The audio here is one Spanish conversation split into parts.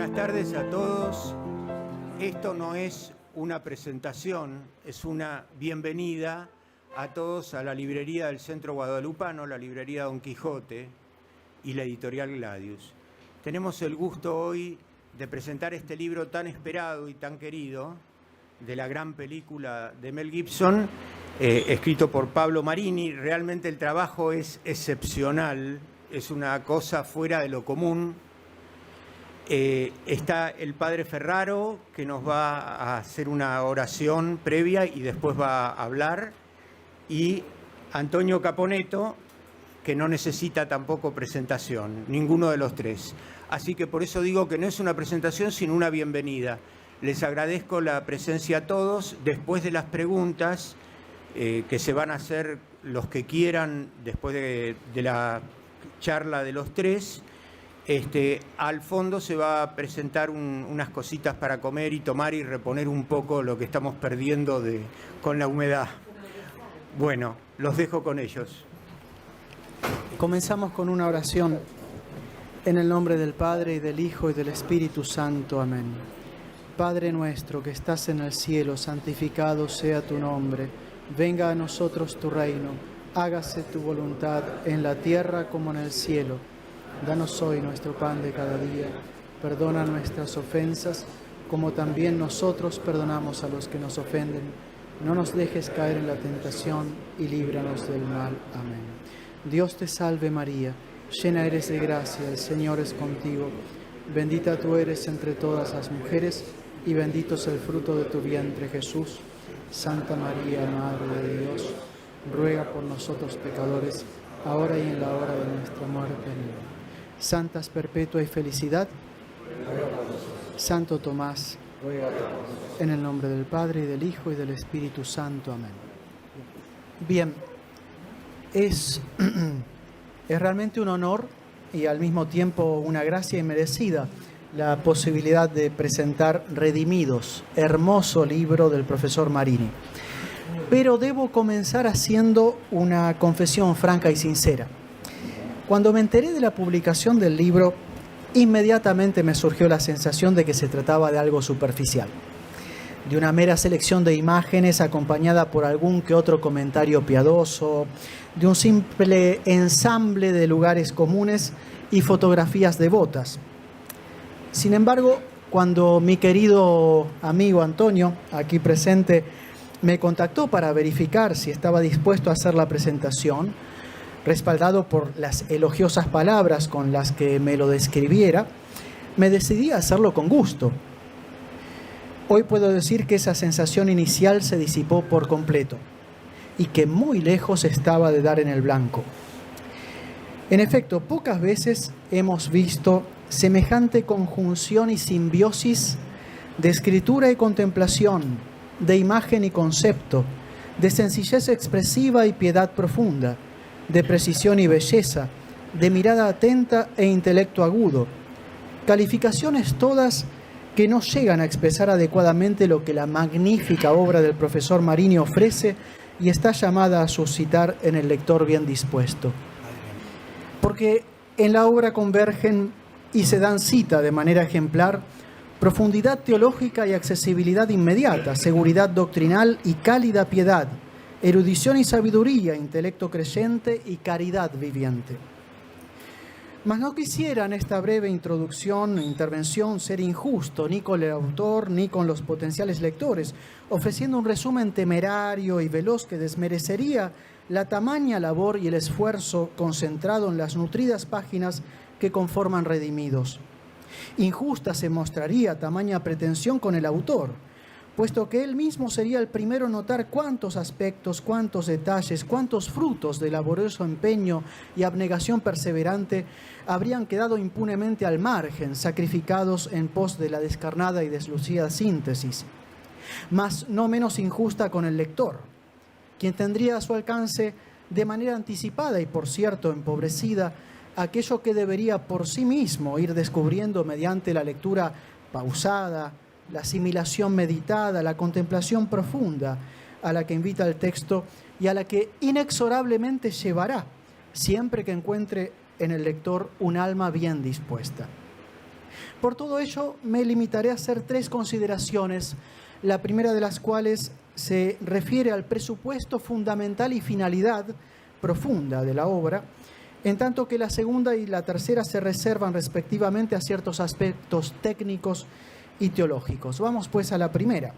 Buenas tardes a todos. Esto no es una presentación, es una bienvenida a todos a la librería del Centro Guadalupano, la librería Don Quijote y la editorial Gladius. Tenemos el gusto hoy de presentar este libro tan esperado y tan querido de la gran película de Mel Gibson, escrito por Pablo Marini. Realmente el trabajo es excepcional, es una cosa fuera de lo común. Está el padre Ferraro, que nos va a hacer una oración previa y después va a hablar, y Antonio Caponetto, que no necesita tampoco presentación, ninguno de los tres. Así que por eso digo que no es una presentación, sino una bienvenida. Les agradezco la presencia a todos. Después de las preguntas que se van a hacer los que quieran, después de la charla de los tres, al fondo se va a presentar unas cositas para comer y tomar y reponer un poco lo que estamos perdiendo con la humedad. Bueno, los dejo con ellos. Comenzamos con una oración. En el nombre del Padre, y del Hijo, y del Espíritu Santo. Amén. Padre nuestro que estás en el cielo, santificado sea tu nombre. Venga a nosotros tu reino. Hágase tu voluntad en la tierra como en el cielo. Danos hoy nuestro pan de cada día. Perdona nuestras ofensas, como también nosotros perdonamos a los que nos ofenden. No nos dejes caer en la tentación y líbranos del mal. Amén. Dios te salve María, llena eres de gracia, el Señor es contigo. Bendita tú eres entre todas las mujeres, y bendito es el fruto de tu vientre, Jesús. Santa María, Madre de Dios, ruega por nosotros pecadores, ahora y en la hora de nuestra muerte. Amén. Santas perpetua y felicidad. Santo Tomás, en el nombre del Padre, y del Hijo, y del Espíritu Santo. Amén. Bien, es realmente un honor y al mismo tiempo una gracia inmerecida la posibilidad de presentar Redimidos, hermoso libro del profesor Marini. Pero debo comenzar haciendo una confesión franca y sincera. Cuando me enteré de la publicación del libro, inmediatamente me surgió la sensación de que se trataba de algo superficial, de una mera selección de imágenes acompañada por algún que otro comentario piadoso, de un simple ensamble de lugares comunes y fotografías devotas. Sin embargo, cuando mi querido amigo Antonio, aquí presente, me contactó para verificar si estaba dispuesto a hacer la presentación, respaldado por las elogiosas palabras con las que me lo describiera, me decidí a hacerlo con gusto. Hoy puedo decir que esa sensación inicial se disipó por completo y que muy lejos estaba de dar en el blanco. En efecto, pocas veces hemos visto semejante conjunción y simbiosis de escritura y contemplación, de imagen y concepto, de sencillez expresiva y piedad profunda, de precisión y belleza, de mirada atenta e intelecto agudo. Calificaciones todas que no llegan a expresar adecuadamente lo que la magnífica obra del profesor Marini ofrece y está llamada a suscitar en el lector bien dispuesto. Porque en la obra convergen y se dan cita de manera ejemplar profundidad teológica y accesibilidad inmediata, seguridad doctrinal y cálida piedad, erudición y sabiduría, intelecto creyente y caridad viviente. Mas no quisiera en esta breve introducción e intervención ser injusto ni con el autor ni con los potenciales lectores, ofreciendo un resumen temerario y veloz que desmerecería la tamaña labor y el esfuerzo concentrado en las nutridas páginas que conforman Redimidos. Injusta se mostraría tamaña pretensión con el autor, puesto que él mismo sería el primero en notar cuántos aspectos, cuántos detalles, cuántos frutos de laborioso empeño y abnegación perseverante habrían quedado impunemente al margen, sacrificados en pos de la descarnada y deslucida síntesis. Mas no menos injusta con el lector, quien tendría a su alcance de manera anticipada y, por cierto, empobrecida, aquello que debería por sí mismo ir descubriendo mediante la lectura pausada, la asimilación meditada, la contemplación profunda a la que invita el texto y a la que inexorablemente llevará siempre que encuentre en el lector un alma bien dispuesta. Por todo ello, me limitaré a hacer 3 consideraciones, la primera de las cuales se refiere al presupuesto fundamental y finalidad profunda de la obra, en tanto que la segunda y la tercera se reservan respectivamente a ciertos aspectos técnicos y teológicos. Vamos pues a la primera.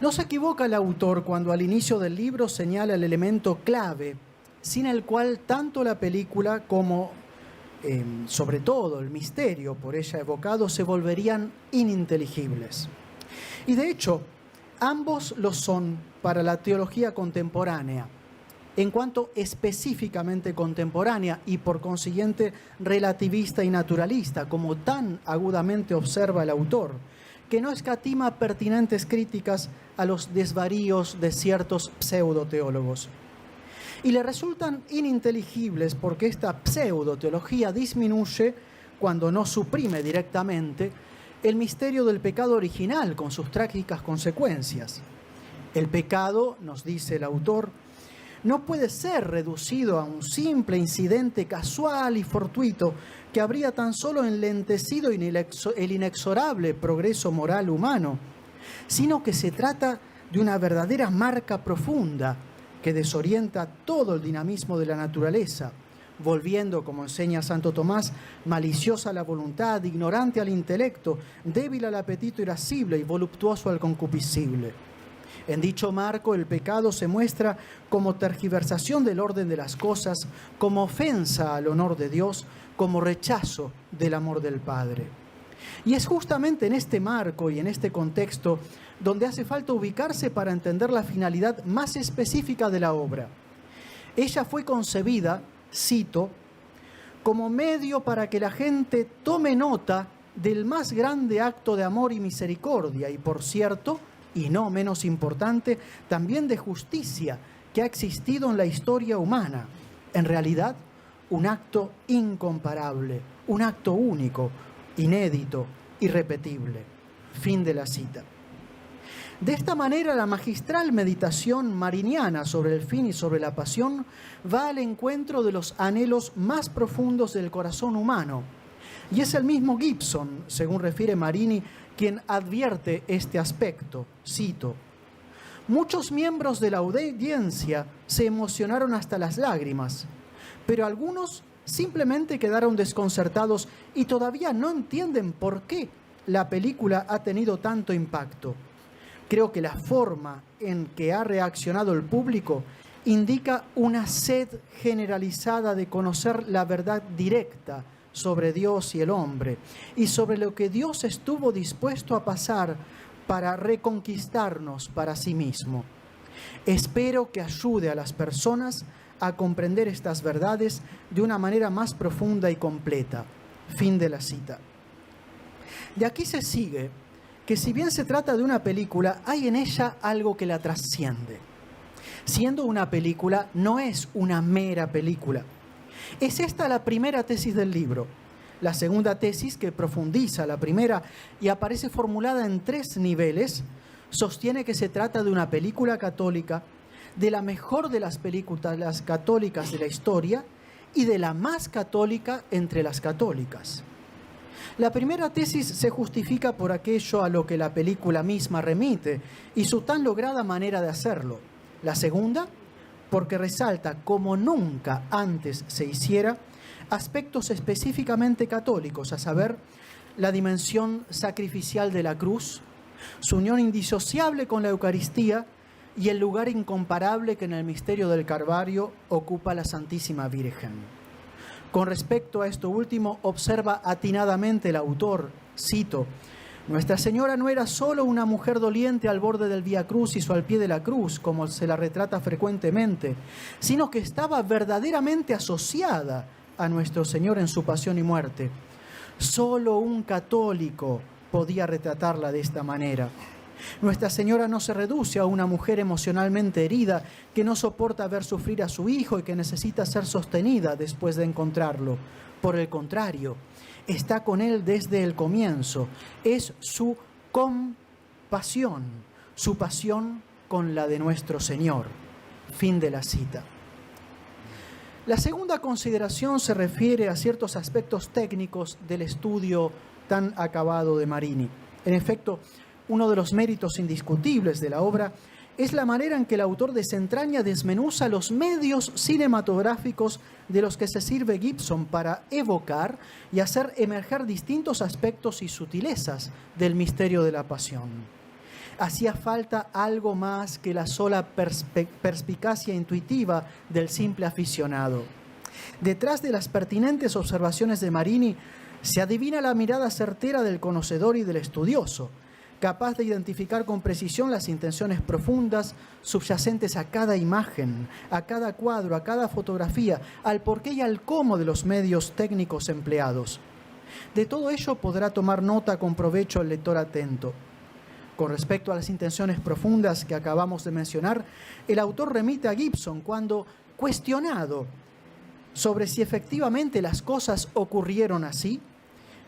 No se equivoca el autor cuando al inicio del libro señala el elemento clave, sin el cual tanto la película como, sobre todo, el misterio por ella evocado se volverían ininteligibles. Y de hecho, ambos lo son para la teología contemporánea, en cuanto específicamente contemporánea y por consiguiente relativista y naturalista, como tan agudamente observa el autor, que no escatima pertinentes críticas a los desvaríos de ciertos pseudoteólogos. Y le resultan ininteligibles porque esta pseudoteología disminuye, cuando no suprime directamente, el misterio del pecado original con sus trágicas consecuencias. El pecado, nos dice el autor, no puede ser reducido a un simple incidente casual y fortuito que habría tan solo enlentecido el inexorable progreso moral humano, sino que se trata de una verdadera marca profunda que desorienta todo el dinamismo de la naturaleza, volviendo, como enseña Santo Tomás, maliciosa la voluntad, ignorante al intelecto, débil al apetito irascible y voluptuoso al concupiscible. En dicho marco, el pecado se muestra como tergiversación del orden de las cosas, como ofensa al honor de Dios, como rechazo del amor del Padre. Y es justamente en este marco y en este contexto donde hace falta ubicarse para entender la finalidad más específica de la obra. Ella fue concebida, cito, como medio para que la gente tome nota del más grande acto de amor y misericordia y, por cierto, y no menos importante, también de justicia que ha existido en la historia humana. En realidad, un acto incomparable, un acto único, inédito, irrepetible. Fin de la cita. De esta manera, la magistral meditación mariniana sobre el fin y sobre la pasión va al encuentro de los anhelos más profundos del corazón humano. Y es el mismo Gibson, según refiere Marini, quien advierte este aspecto. Cito: muchos miembros de la audiencia se emocionaron hasta las lágrimas, pero algunos simplemente quedaron desconcertados y todavía no entienden por qué la película ha tenido tanto impacto. Creo que la forma en que ha reaccionado el público indica una sed generalizada de conocer la verdad directa sobre Dios y el hombre, y sobre lo que Dios estuvo dispuesto a pasar para reconquistarnos para sí mismo. Espero que ayude a las personas a comprender estas verdades de una manera más profunda y completa. Fin de la cita. De aquí se sigue que si bien se trata de una película, hay en ella algo que la trasciende. Siendo una película, no es una mera película. Es esta la primera tesis del libro. La segunda tesis, que profundiza la primera y aparece formulada en 3 niveles, sostiene que se trata de una película católica, de la mejor de las películas católicas de la historia y de la más católica entre las católicas. La primera tesis se justifica por aquello a lo que la película misma remite y su tan lograda manera de hacerlo. La segunda, porque resalta como nunca antes se hiciera aspectos específicamente católicos, a saber, la dimensión sacrificial de la cruz, su unión indisociable con la Eucaristía y el lugar incomparable que en el misterio del Calvario ocupa la Santísima Virgen. Con respecto a esto último, observa atinadamente el autor, cito: Nuestra Señora no era solo una mujer doliente al borde del Vía Crucis o al pie de la cruz, como se la retrata frecuentemente, sino que estaba verdaderamente asociada a nuestro Señor en su pasión y muerte. Solo un católico podía retratarla de esta manera. Nuestra Señora no se reduce a una mujer emocionalmente herida que no soporta ver sufrir a su hijo y que necesita ser sostenida después de encontrarlo. Por el contrario, está con él desde el comienzo. Es su compasión, su pasión con la de nuestro Señor. Fin de la cita. La segunda consideración se refiere a ciertos aspectos técnicos del estudio tan acabado de Marini. En efecto, uno de los méritos indiscutibles de la obra es la manera en que el autor desentraña, desmenuza los medios cinematográficos de los que se sirve Gibson para evocar y hacer emerger distintos aspectos y sutilezas del misterio de la pasión. Hacía falta algo más que la sola perspicacia intuitiva del simple aficionado. Detrás de las pertinentes observaciones de Marini se adivina la mirada certera del conocedor y del estudioso, capaz de identificar con precisión las intenciones profundas subyacentes a cada imagen, a cada cuadro, a cada fotografía, al porqué y al cómo de los medios técnicos empleados. De todo ello podrá tomar nota con provecho el lector atento. Con respecto a las intenciones profundas que acabamos de mencionar, el autor remite a Gibson cuando, cuestionado sobre si efectivamente las cosas ocurrieron así,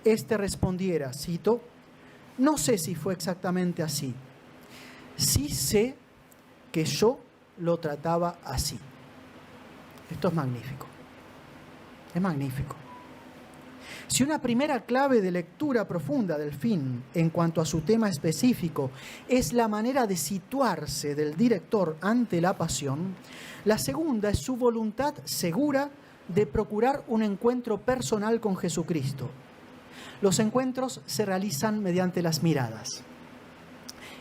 éste respondiera, cito, no sé si fue exactamente así. Sí sé que yo lo trataba así. Esto es magnífico. Es magnífico. Si una primera clave de lectura profunda del film en cuanto a su tema específico es la manera de situarse del director ante la pasión, la segunda es su voluntad segura de procurar un encuentro personal con Jesucristo. Los encuentros se realizan mediante las miradas.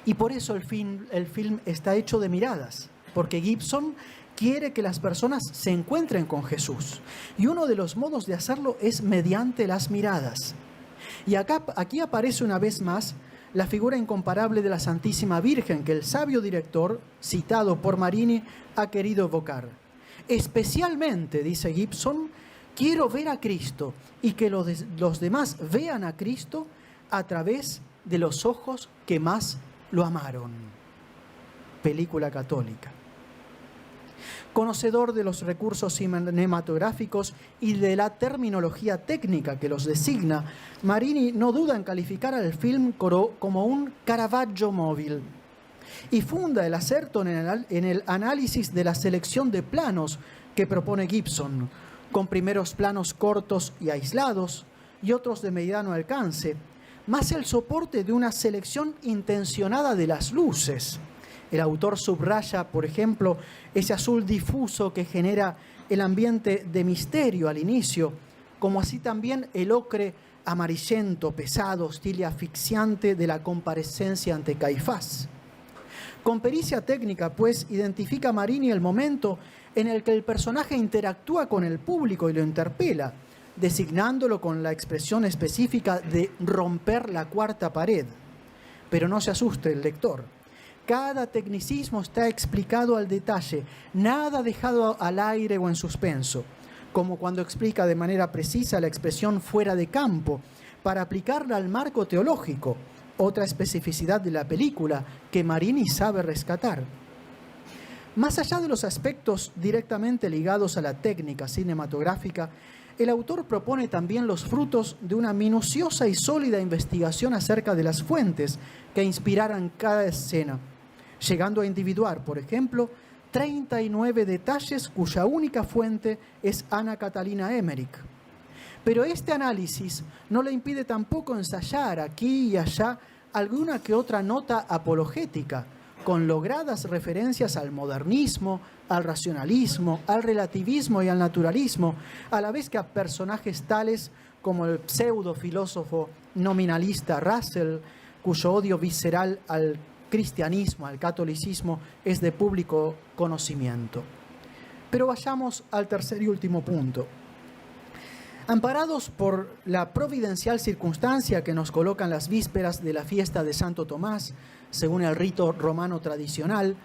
Y por eso el film está hecho de miradas, porque Gibson quiere que las personas se encuentren con Jesús. Y uno de los modos de hacerlo es mediante las miradas. Y aquí aparece una vez más la figura incomparable de la Santísima Virgen que el sabio director, citado por Marini, ha querido evocar. Especialmente, dice Gibson, quiero ver a Cristo y que los demás vean a Cristo a través de los ojos que más lo amaron. Película católica. Conocedor de los recursos cinematográficos y de la terminología técnica que los designa, Marini no duda en calificar al film como un Caravaggio móvil y funda el acerto en el análisis de la selección de planos que propone Gibson, con primeros planos cortos y aislados y otros de mediano alcance, más el soporte de una selección intencionada de las luces. El autor subraya, por ejemplo, ese azul difuso que genera el ambiente de misterio al inicio, como así también el ocre amarillento, pesado, hostil y asfixiante de la comparecencia ante Caifás. Con pericia técnica, pues, identifica Marini el momento en el que el personaje interactúa con el público y lo interpela, designándolo con la expresión específica de romper la cuarta pared. Pero no se asuste el lector. Cada tecnicismo está explicado al detalle, nada dejado al aire o en suspenso, como cuando explica de manera precisa la expresión fuera de campo, para aplicarla al marco teológico, otra especificidad de la película que Marini sabe rescatar. Más allá de los aspectos directamente ligados a la técnica cinematográfica, el autor propone también los frutos de una minuciosa y sólida investigación acerca de las fuentes que inspiraran cada escena, llegando a individuar, por ejemplo, 39 detalles cuya única fuente es Ana Catalina Emmerich. Pero este análisis no le impide tampoco ensayar aquí y allá alguna que otra nota apologética, con logradas referencias al modernismo, al racionalismo, al relativismo y al naturalismo, a la vez que a personajes tales como el pseudo-filósofo nominalista Russell, cuyo odio visceral al cristianismo, al catolicismo, es de público conocimiento. Pero vayamos al tercer y último punto. Amparados por la providencial circunstancia que nos colocan las vísperas de la fiesta de Santo Tomás, según el rito romano tradicional,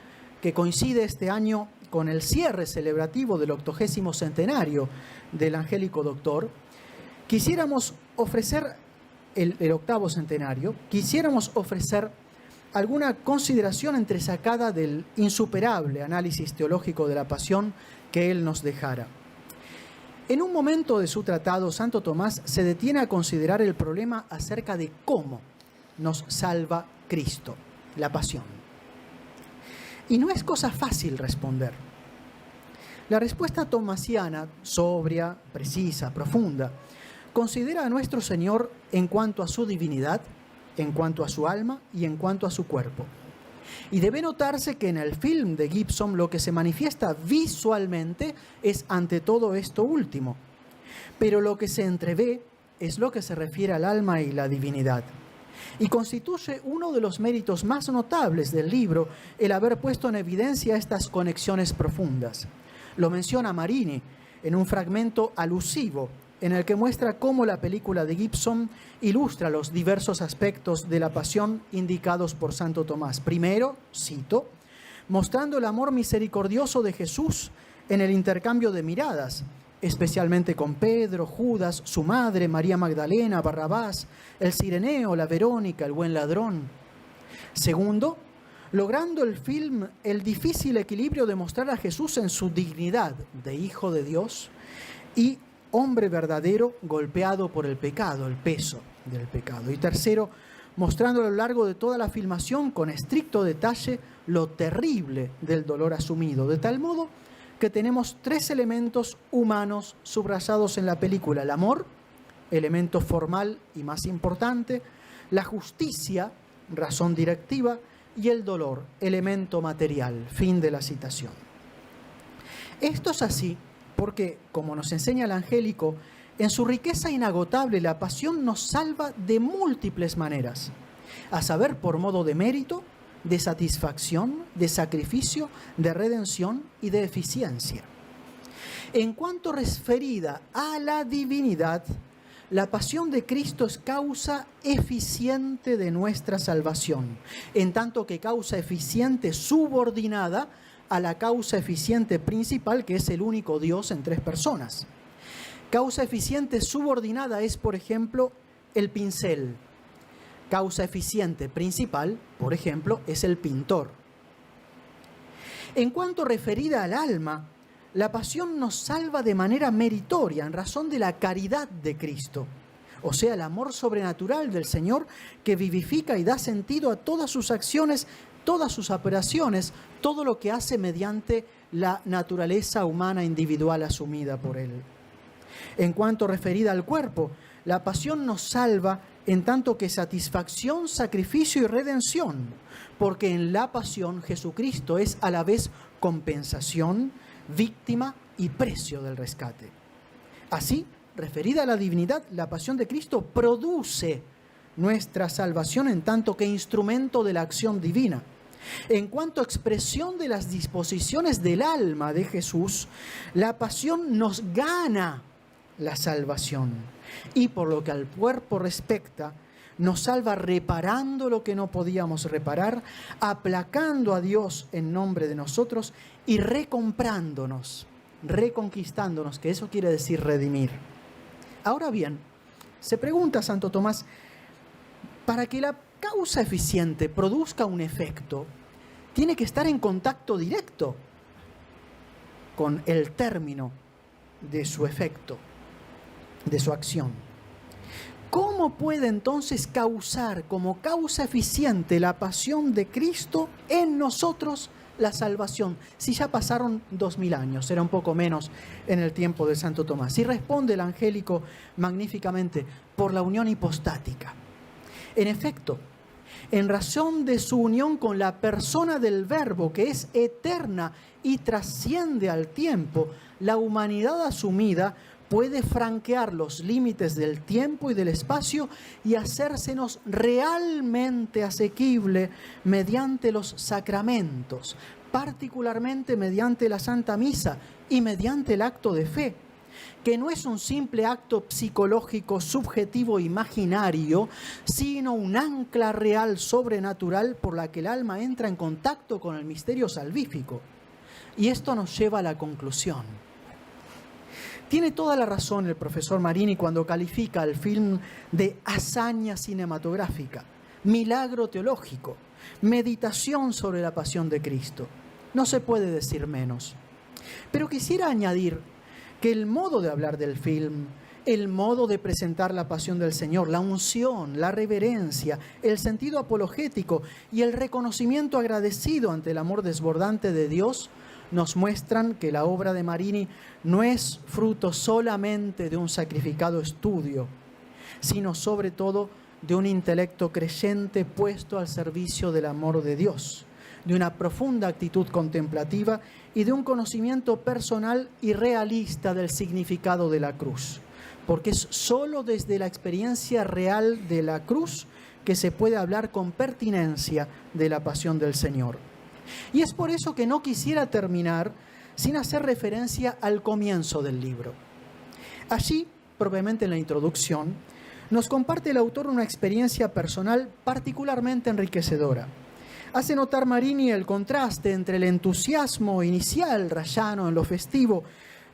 que coincide este año con el cierre celebrativo del 80º centenario del Angélico Doctor, quisiéramos ofrecer el 8º centenario, quisiéramos ofrecer alguna consideración entresacada del insuperable análisis teológico de la pasión que él nos dejara. En un momento de su tratado, Santo Tomás se detiene a considerar el problema acerca de cómo nos salva Cristo, la pasión. Y no es cosa fácil responder. La respuesta tomasiana, sobria, precisa, profunda, considera a nuestro Señor en cuanto a su divinidad, en cuanto a su alma y en cuanto a su cuerpo. Y debe notarse que en el film de Gibson lo que se manifiesta visualmente es ante todo esto último, pero lo que se entrevé es lo que se refiere al alma y la divinidad. Y constituye uno de los méritos más notables del libro el haber puesto en evidencia estas conexiones profundas. Lo menciona Marini en un fragmento alusivo en el que muestra cómo la película de Gibson ilustra los diversos aspectos de la pasión indicados por Santo Tomás. Primero, cito, mostrando el amor misericordioso de Jesús en el intercambio de miradas, especialmente con Pedro, Judas, su madre, María Magdalena, Barrabás, el Cireneo, la Verónica, el buen ladrón. Segundo, logrando el film el difícil equilibrio de mostrar a Jesús en su dignidad de Hijo de Dios y hombre verdadero golpeado por el pecado, el peso del pecado. Y tercero, mostrando a lo largo de toda la filmación con estricto detalle lo terrible del dolor asumido, de tal modo que tenemos tres elementos humanos subrayados en la película: el amor, elemento formal y más importante, la justicia, razón directiva, y el dolor, elemento material. Fin de la citación. Esto es así porque, como nos enseña el angélico, en su riqueza inagotable la pasión nos salva de múltiples maneras, a saber, por modo de mérito, de satisfacción, de sacrificio, de redención y de eficiencia. En cuanto referida a la divinidad, la pasión de Cristo es causa eficiente de nuestra salvación, en tanto que causa eficiente subordinada a la causa eficiente principal, que es el único Dios en tres personas. Causa eficiente subordinada es, por ejemplo, el pincel. Causa eficiente principal, por ejemplo, es el pintor. En cuanto referida al alma, la pasión nos salva de manera meritoria en razón de la caridad de Cristo, o sea, el amor sobrenatural del Señor que vivifica y da sentido a todas sus acciones, todas sus operaciones, todo lo que hace mediante la naturaleza humana individual asumida por Él. En cuanto referida al cuerpo, la pasión nos salva en tanto que satisfacción, sacrificio y redención, porque en la pasión Jesucristo es a la vez compensación, víctima y precio del rescate. Así, referida a la divinidad, la pasión de Cristo produce nuestra salvación en tanto que instrumento de la acción divina. En cuanto a expresión de las disposiciones del alma de Jesús, la pasión nos gana la salvación y por lo que al cuerpo respecta, nos salva reparando lo que no podíamos reparar, aplacando a Dios en nombre de nosotros y recomprándonos, reconquistándonos, que eso quiere decir redimir. Ahora bien, se pregunta Santo Tomás, para que la causa eficiente produzca un efecto, tiene que estar en contacto directo con el término de su efecto, de su acción. ¿Cómo puede entonces causar como causa eficiente la pasión de Cristo en nosotros la salvación? Si ya pasaron 2000 años, era un poco menos en el tiempo de Santo Tomás. Y responde el angélico magníficamente, por la unión hipostática. En efecto, en razón de su unión con la persona del Verbo, que es eterna y trasciende al tiempo, la humanidad asumida puede franquear los límites del tiempo y del espacio y hacérsenos realmente asequible mediante los sacramentos, particularmente mediante la Santa Misa y mediante el acto de fe, que no es un simple acto psicológico, subjetivo, imaginario, sino un ancla real, sobrenatural, por la que el alma entra en contacto con el misterio salvífico. Y esto nos lleva a la conclusión. Tiene toda la razón el profesor Marini cuando califica el film de hazaña cinematográfica, milagro teológico, meditación sobre la pasión de Cristo. No se puede decir menos. Pero quisiera añadir que el modo de hablar del film, el modo de presentar la pasión del Señor, la unción, la reverencia, el sentido apologético y el reconocimiento agradecido ante el amor desbordante de Dios, nos muestran que la obra de Marini no es fruto solamente de un sacrificado estudio, sino sobre todo de un intelecto creyente puesto al servicio del amor de Dios, de una profunda actitud contemplativa y de un conocimiento personal y realista del significado de la cruz. Porque es solo desde la experiencia real de la cruz que se puede hablar con pertinencia de la pasión del Señor. Y es por eso que no quisiera terminar sin hacer referencia al comienzo del libro. Allí, propiamente en la introducción, nos comparte el autor una experiencia personal particularmente enriquecedora. Hace notar Marini el contraste entre el entusiasmo inicial, rayano en lo festivo,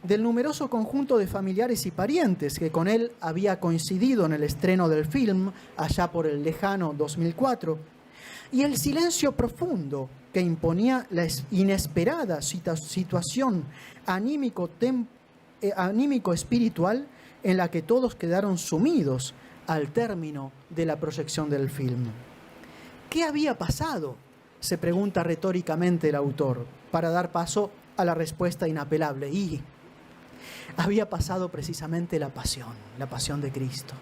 del numeroso conjunto de familiares y parientes que con él había coincidido en el estreno del film, allá por el lejano 2004, y el silencio profundo que imponía la inesperada situación anímico-espiritual en la que todos quedaron sumidos al término de la proyección del film. ¿Qué había pasado?, se pregunta retóricamente el autor, para dar paso a la respuesta inapelable. Y había pasado precisamente la pasión de Cristo.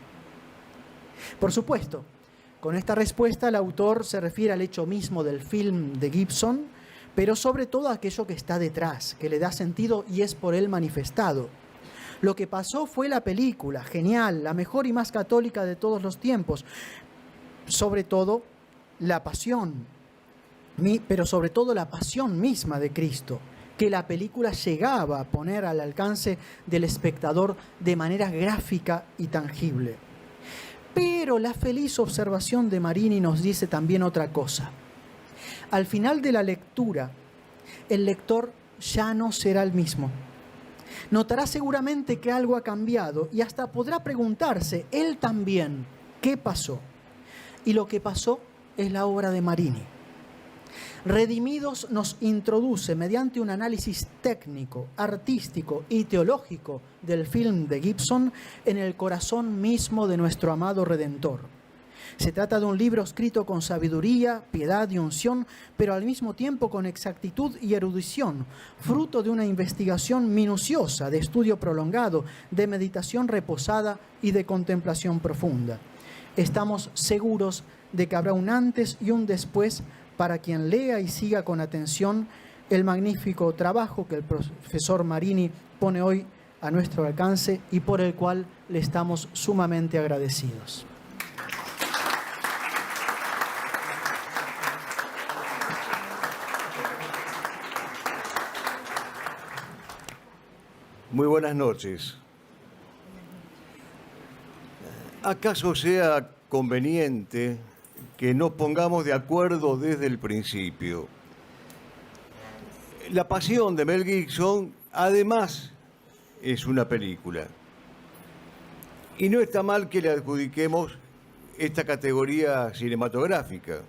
Por supuesto, con esta respuesta el autor se refiere al hecho mismo del film de Gibson, pero sobre todo a aquello que está detrás, que le da sentido y es por él manifestado. Lo que pasó fue la película, genial, la mejor y más católica de todos los tiempos, sobre todo la pasión, pero sobre todo la pasión misma de Cristo, que la película llegaba a poner al alcance del espectador de manera gráfica y tangible. Pero la feliz observación de Marini nos dice también otra cosa. Al final de la lectura, el lector ya no será el mismo. Notará seguramente que algo ha cambiado y hasta podrá preguntarse, él también, ¿qué pasó? Y lo que pasó es la obra de Marini. Redimidos nos introduce mediante un análisis técnico, artístico y teológico del film de Gibson en el corazón mismo de nuestro amado Redentor. Se trata de un libro escrito con sabiduría, piedad y unción, pero al mismo tiempo con exactitud y erudición, fruto de una investigación minuciosa, de estudio prolongado, de meditación reposada y de contemplación profunda. Estamos seguros de que habrá un antes y un después para quien lea y siga con atención el magnífico trabajo que el profesor Marini pone hoy a nuestro alcance y por el cual le estamos sumamente agradecidos. Muy buenas noches. ¿Acaso sea conveniente que nos pongamos de acuerdo desde el principio? La Pasión de Mel Gibson, además, es una película. Y no está mal que le adjudiquemos esta categoría cinematográfica.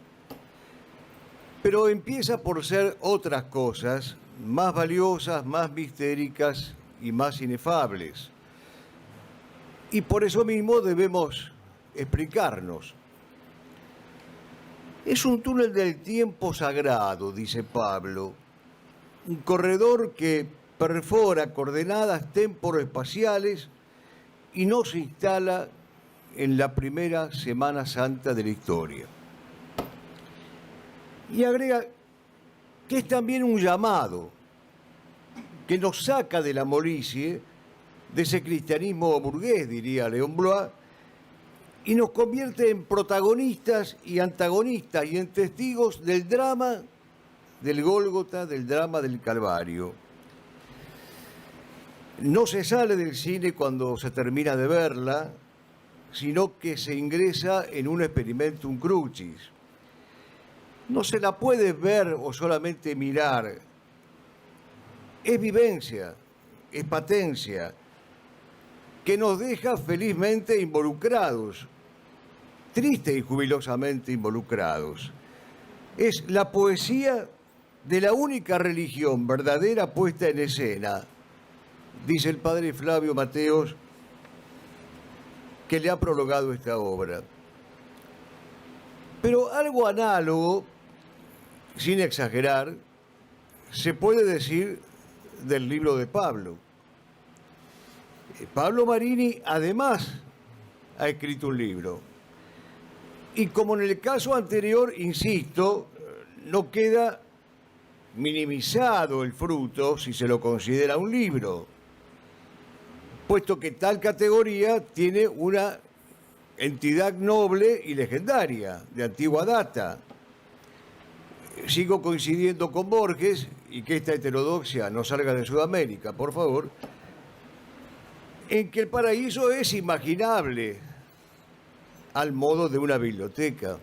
Pero empieza por ser otras cosas más valiosas, más mistéricas y más inefables. Y por eso mismo debemos explicarnos. Es un túnel del tiempo sagrado, dice Pablo, un corredor que perfora coordenadas temporoespaciales y no se instala en la primera Semana Santa de la historia. Y agrega que es también un llamado que nos saca de la molicie, de ese cristianismo burgués, diría León Blois, y nos convierte en protagonistas y antagonistas y en testigos del drama del Gólgota, del drama del Calvario. No se sale del cine cuando se termina de verla, sino que se ingresa en un experimentum crucis. No se la puede ver o solamente mirar. Es vivencia, es patencia, que nos deja felizmente involucrados, triste y jubilosamente involucrados. Es la poesía de la única religión verdadera puesta en escena, dice el padre Flavio Mateos, que le ha prologado esta obra. Pero algo análogo, sin exagerar, se puede decir del libro de Pablo. Pablo Marini, además, ha escrito un libro. Y como en el caso anterior, insisto, no queda minimizado el fruto si se lo considera un libro, puesto que tal categoría tiene una entidad noble y legendaria, de antigua data. Sigo coincidiendo con Borges, y que esta heterodoxia no salga de Sudamérica, por favor, en que el paraíso es imaginable al modo de una biblioteca.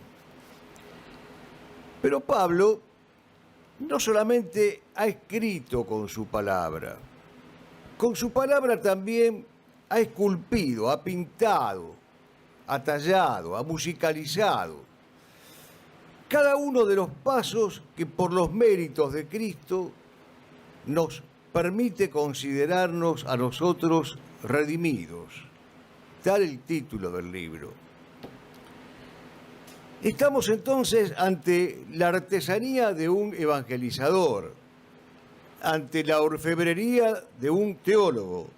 Pero Pablo no solamente ha escrito con su palabra también ha esculpido, ha pintado, ha tallado, ha musicalizado cada uno de los pasos que por los méritos de Cristo nos permite considerarnos a nosotros redimidos. Tal el título del libro. Estamos entonces ante la artesanía de un evangelizador, ante la orfebrería de un teólogo,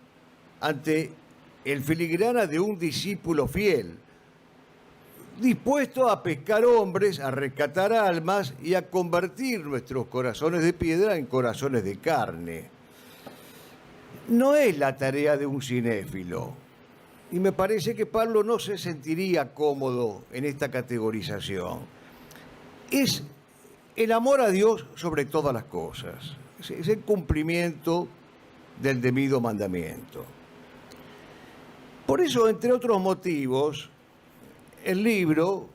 ante el filigrana de un discípulo fiel, dispuesto a pescar hombres, a rescatar almas y a convertir nuestros corazones de piedra en corazones de carne. No es la tarea de un cinéfilo, y me parece que Pablo no se sentiría cómodo en esta categorización. Es el amor a Dios sobre todas las cosas, es el cumplimiento del debido mandamiento. Por eso, entre otros motivos, el libro,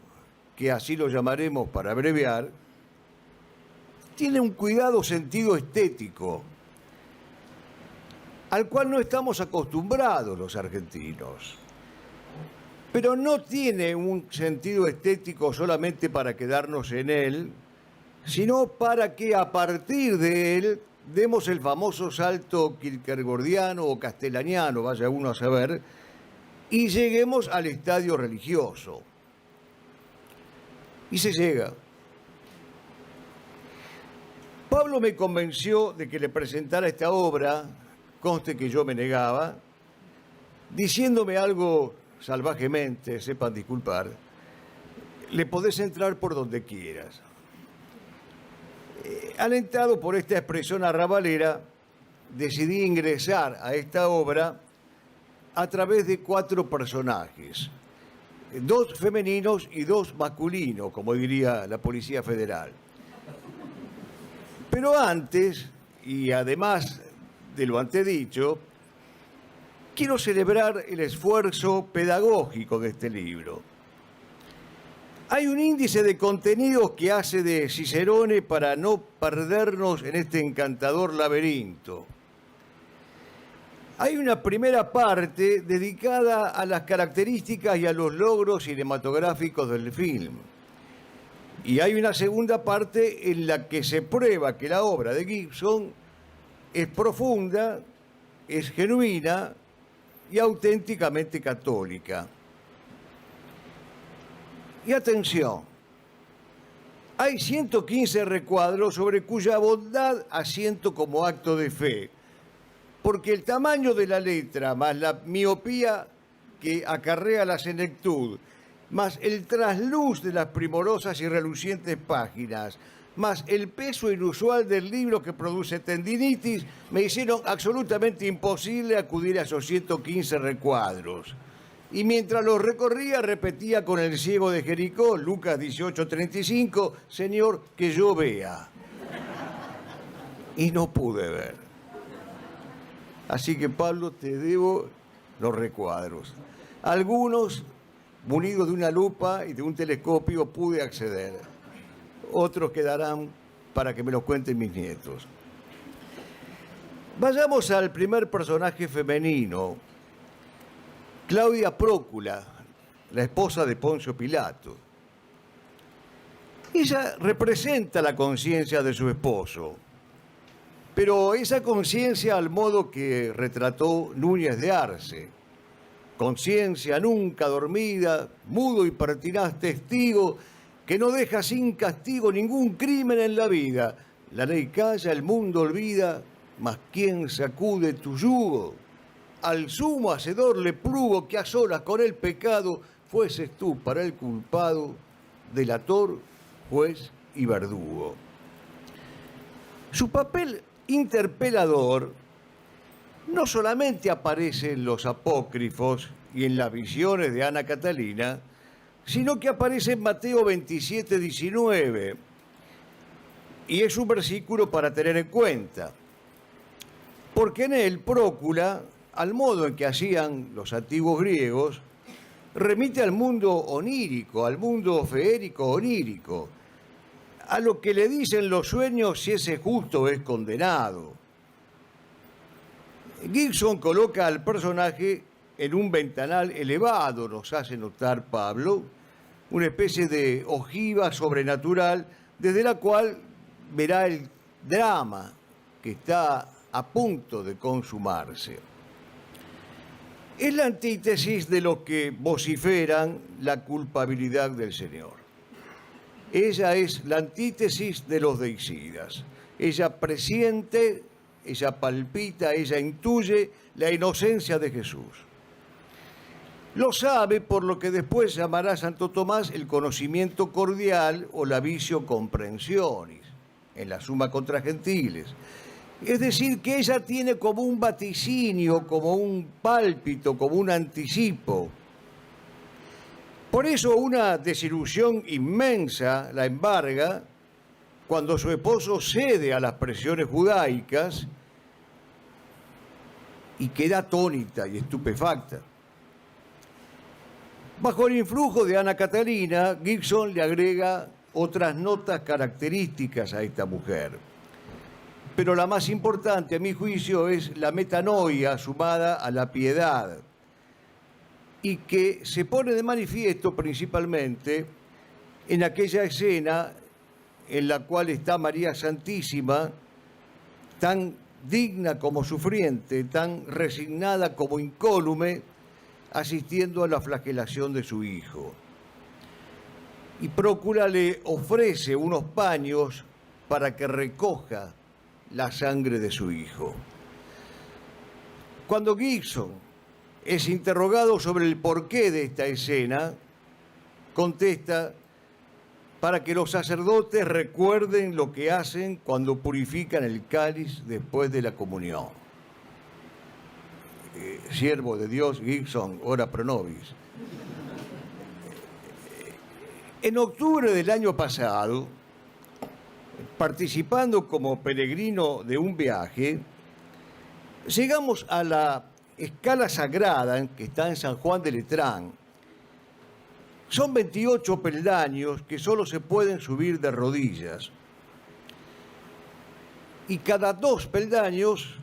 que así lo llamaremos para abreviar, tiene un cuidado sentido estético, al cual no estamos acostumbrados los argentinos. Pero no tiene un sentido estético solamente para quedarnos en él, sino para que a partir de él demos el famoso salto kierkegaardiano o castellaniano, vaya uno a saber, y lleguemos al estadio religioso. Y se llega. Pablo me convenció de que le presentara esta obra, conste que yo me negaba, diciéndome algo salvajemente, sepan disculpar, le podés entrar por donde quieras. Alentado por esta expresión arrabalera, decidí ingresar a esta obra a través de 4 personajes, 2 femeninos y 2 masculinos, como diría la Policía Federal. Pero antes, y además de lo antedicho, quiero celebrar el esfuerzo pedagógico de este libro. Hay un índice de contenidos que hace de Cicerone para no perdernos en este encantador laberinto. Hay una primera parte dedicada a las características y a los logros cinematográficos del film. Y hay una segunda parte en la que se prueba que la obra de Gibson es profunda, es genuina y auténticamente católica. Y atención, hay 115 recuadros sobre cuya bondad asiento como acto de fe, porque el tamaño de la letra, más la miopía que acarrea la senectud, más el trasluz de las primorosas y relucientes páginas, más el peso inusual del libro que produce tendinitis, me hicieron absolutamente imposible acudir a esos 115 recuadros. Y mientras los recorría, repetía con el ciego de Jericó, Lucas 18:35, Señor, que yo vea. Y no pude ver. Así que, Pablo, te debo los recuadros. Algunos, munidos de una lupa y de un telescopio, pude acceder. Otros quedarán para que me los cuenten mis nietos. Vayamos al primer personaje femenino, Claudia Prócula, la esposa de Poncio Pilato. Ella representa la conciencia de su esposo, pero esa conciencia al modo que retrató Núñez de Arce. Conciencia nunca dormida, mudo y pertinaz testigo, que no deja sin castigo ningún crimen en la vida. la ley calla, el mundo olvida, mas ¿quién sacude tu yugo? Al sumo hacedor le plugo que a solas con el pecado fueses tú para el culpado, delator, juez y verdugo. Su papel interpelador no solamente aparece en los apócrifos y en las visiones de Ana Catalina, sino que aparece en Mateo 27, 19, y es un versículo para tener en cuenta, porque en él Prócula, al modo en que hacían los antiguos griegos, remite al mundo onírico, al mundo feérico onírico, a lo que le dicen los sueños si ese justo es condenado. Gibson coloca al personaje en un ventanal elevado, nos hace notar Pablo, una especie de ojiva sobrenatural desde la cual verá el drama que está a punto de consumarse. Es la antítesis de los que vociferan la culpabilidad del Señor. Ella es la antítesis de los deicidas. Ella presiente, ella palpita, ella intuye la inocencia de Jesús. Lo sabe por lo que después llamará Santo Tomás el conocimiento cordial o la vicio comprensionis, en la Summa contra Gentiles. Es decir, que ella tiene como un vaticinio, como un pálpito, como un anticipo. Por eso una desilusión inmensa la embarga cuando su esposo cede a las presiones judaicas y queda atónita y estupefacta. Bajo el influjo de Ana Catalina, Gibson le agrega otras notas características a esta mujer. Pero la más importante, a mi juicio, es la metanoia sumada a la piedad, y que se pone de manifiesto principalmente en aquella escena en la cual está María Santísima, tan digna como sufriente, tan resignada como incólume, asistiendo a la flagelación de su hijo. Y Prócula le ofrece unos paños para que recoja la sangre de su hijo. Cuando Gibson es interrogado sobre el porqué de esta escena, contesta: para que los sacerdotes recuerden lo que hacen cuando purifican el cáliz después de la comunión. Siervo de Dios, Gibson, ora pro nobis. En octubre del año pasado, participando como peregrino de un viaje, llegamos a la escala sagrada que está en San Juan de Letrán. Son 28 peldaños que solo se pueden subir de rodillas. Y cada 2 peldaños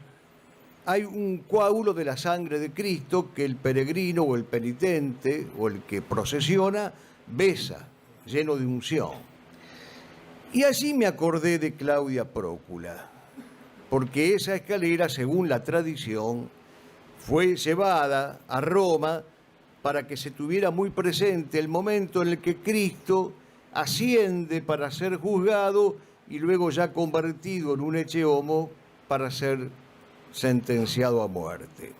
hay un coágulo de la sangre de Cristo que el peregrino o el penitente o el que procesiona besa, lleno de unción. Y así me acordé de Claudia Prócula, porque esa escalera, según la tradición, fue llevada a Roma para que se tuviera muy presente el momento en el que Cristo asciende para ser juzgado y luego ya convertido en un ecce homo para ser sentenciado a muerte.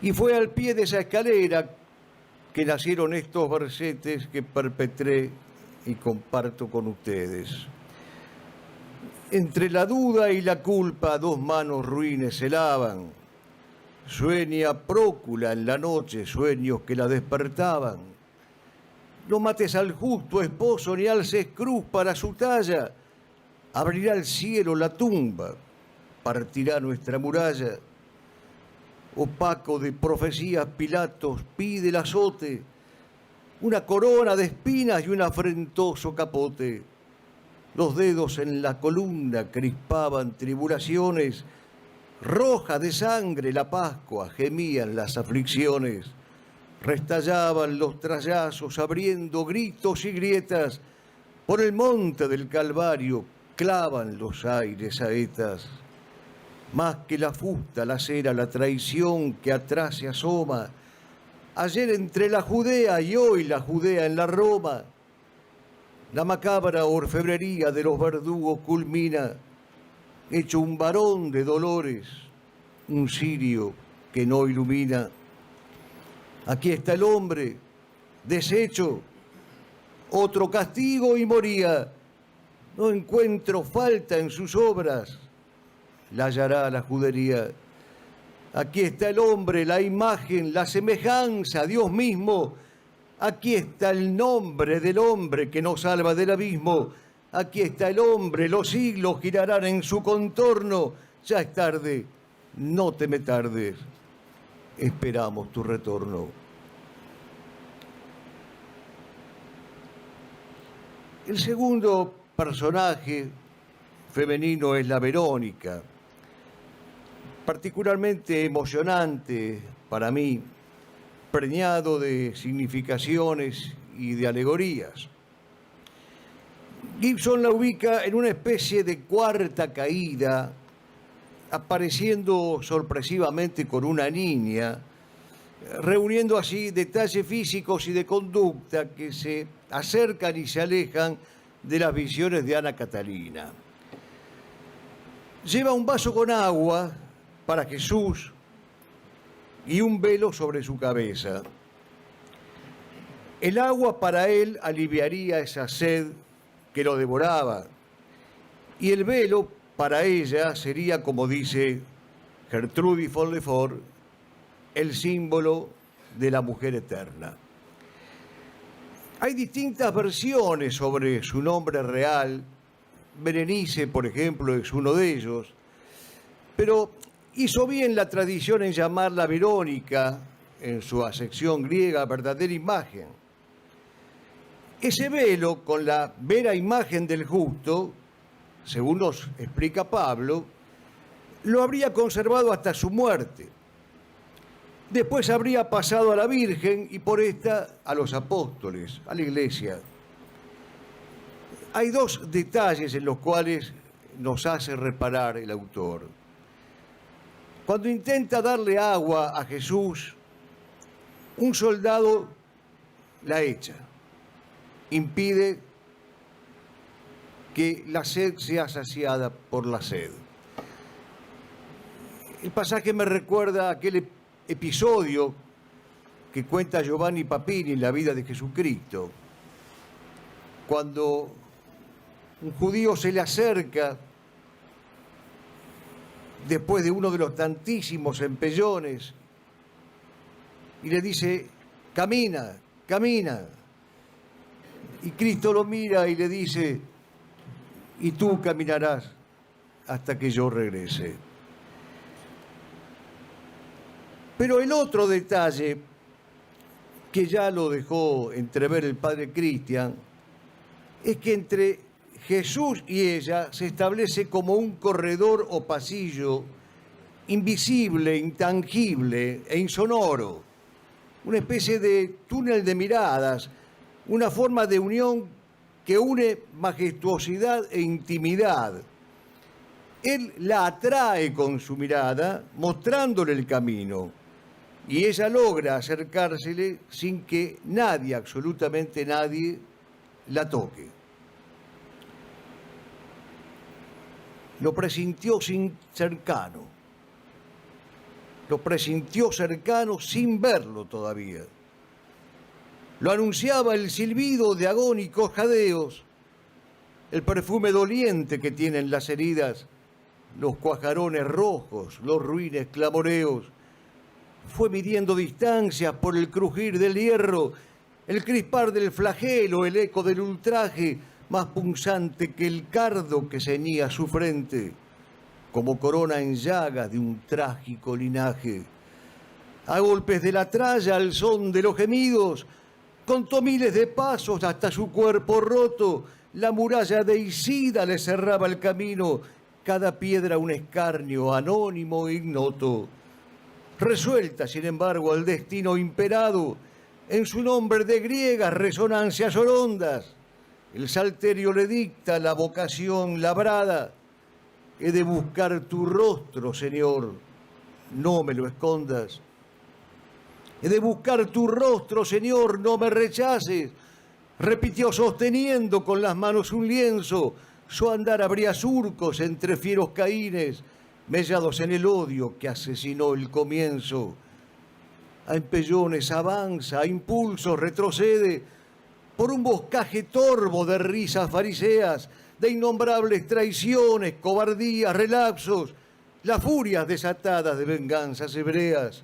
Y fue al pie de esa escalera que nacieron estos versetes que perpetré y comparto con ustedes. Entre la duda y la culpa 2 manos ruines se lavan. Sueña Prócula en la noche sueños que la despertaban. No mates al justo esposo ni alces cruz para su talla. Abrirá el cielo la tumba, partirá nuestra muralla. Opaco de profecías Pilatos pide el azote, una corona de espinas y un afrentoso capote. Los dedos en la columna crispaban tribulaciones, roja de sangre la Pascua gemían las aflicciones. Restallaban los trallazos abriendo gritos y grietas, por el monte del Calvario clavan los aires saetas. Más que la fusta, la cera, la traición que atrás se asoma, ayer entre la Judea y hoy la Judea en la Roma. La macabra orfebrería de los verdugos culmina, hecho un varón de dolores, un cirio que no ilumina. Aquí está el hombre, deshecho, otro castigo y moría. No encuentro falta en sus obras, la hallará la judería. Aquí está el hombre, la imagen, la semejanza, Dios mismo. Aquí está el nombre del hombre que nos salva del abismo. Aquí está el hombre, los siglos girarán en su contorno. Ya es tarde, no te me tardes, esperamos tu retorno. El segundo personaje femenino es la Verónica, particularmente emocionante para mí, preñado de significaciones y de alegorías. Gibson la ubica en una especie de cuarta caída, apareciendo sorpresivamente con una niña, reuniendo así detalles físicos y de conducta que se acercan y se alejan de las visiones de Ana Catalina. Lleva un vaso con agua para Jesús y un velo sobre su cabeza. El agua para él aliviaría esa sed que lo devoraba, y el velo para ella sería, como dice Gertrudis von Lefort, el símbolo de la mujer eterna. Hay distintas versiones sobre su nombre real. Berenice, por ejemplo, es uno de ellos, pero hizo bien la tradición en llamarla Verónica, en su acepción griega, verdadera imagen. Ese velo con la vera imagen del justo, según nos explica Pablo, lo habría conservado hasta su muerte. Después habría pasado a la Virgen y por esta a los apóstoles, a la Iglesia. Hay dos detalles en los cuales nos hace reparar el autor. Cuando intenta darle agua a Jesús, un soldado la echa, impide que la sed sea saciada por la sed. El pasaje me recuerda aquel episodio que cuenta Giovanni Papini en la vida de Jesucristo, cuando un judío se le acerca después de uno de los tantísimos empellones y le dice: camina, camina. Y Cristo lo mira y le dice: y tú caminarás hasta que yo regrese. Pero el otro detalle, que ya lo dejó entrever el padre Cristian, es que entre Jesús y ella se establece como un corredor o pasillo invisible, intangible e insonoro, una especie de túnel de miradas, una forma de unión que une majestuosidad e intimidad. Él la atrae con su mirada, mostrándole el camino, y ella logra acercársele sin que nadie, absolutamente nadie, la toque. Lo presintió cercano. Lo presintió cercano sin verlo todavía. Lo anunciaba el silbido de agónicos jadeos, el perfume doliente que tienen las heridas, los cuajarones rojos, los ruines clamoreos. Fue midiendo distancias por el crujir del hierro, el crispar del flagelo, el eco del ultraje, más punzante que el cardo que ceñía su frente, como corona en llagas de un trágico linaje. A golpes de la tralla, al son de los gemidos, contó miles de pasos hasta su cuerpo roto. La muralla de Isida le cerraba el camino, cada piedra un escarnio anónimo e ignoto. Resuelta, sin embargo, al destino imperado, en su nombre de griegas resonancias horondas, el salterio le dicta la vocación labrada. He de buscar tu rostro, Señor, no me lo escondas. He de buscar tu rostro, Señor, no me rechaces. repitió sosteniendo con las manos un lienzo, su andar abría surcos entre fieros caínes, mellados en el odio que asesinó el comienzo. A empellones avanza, a impulsos retrocede, por un boscaje torvo de risas fariseas, de innombrables traiciones, cobardías, relapsos, las furias desatadas de venganzas hebreas.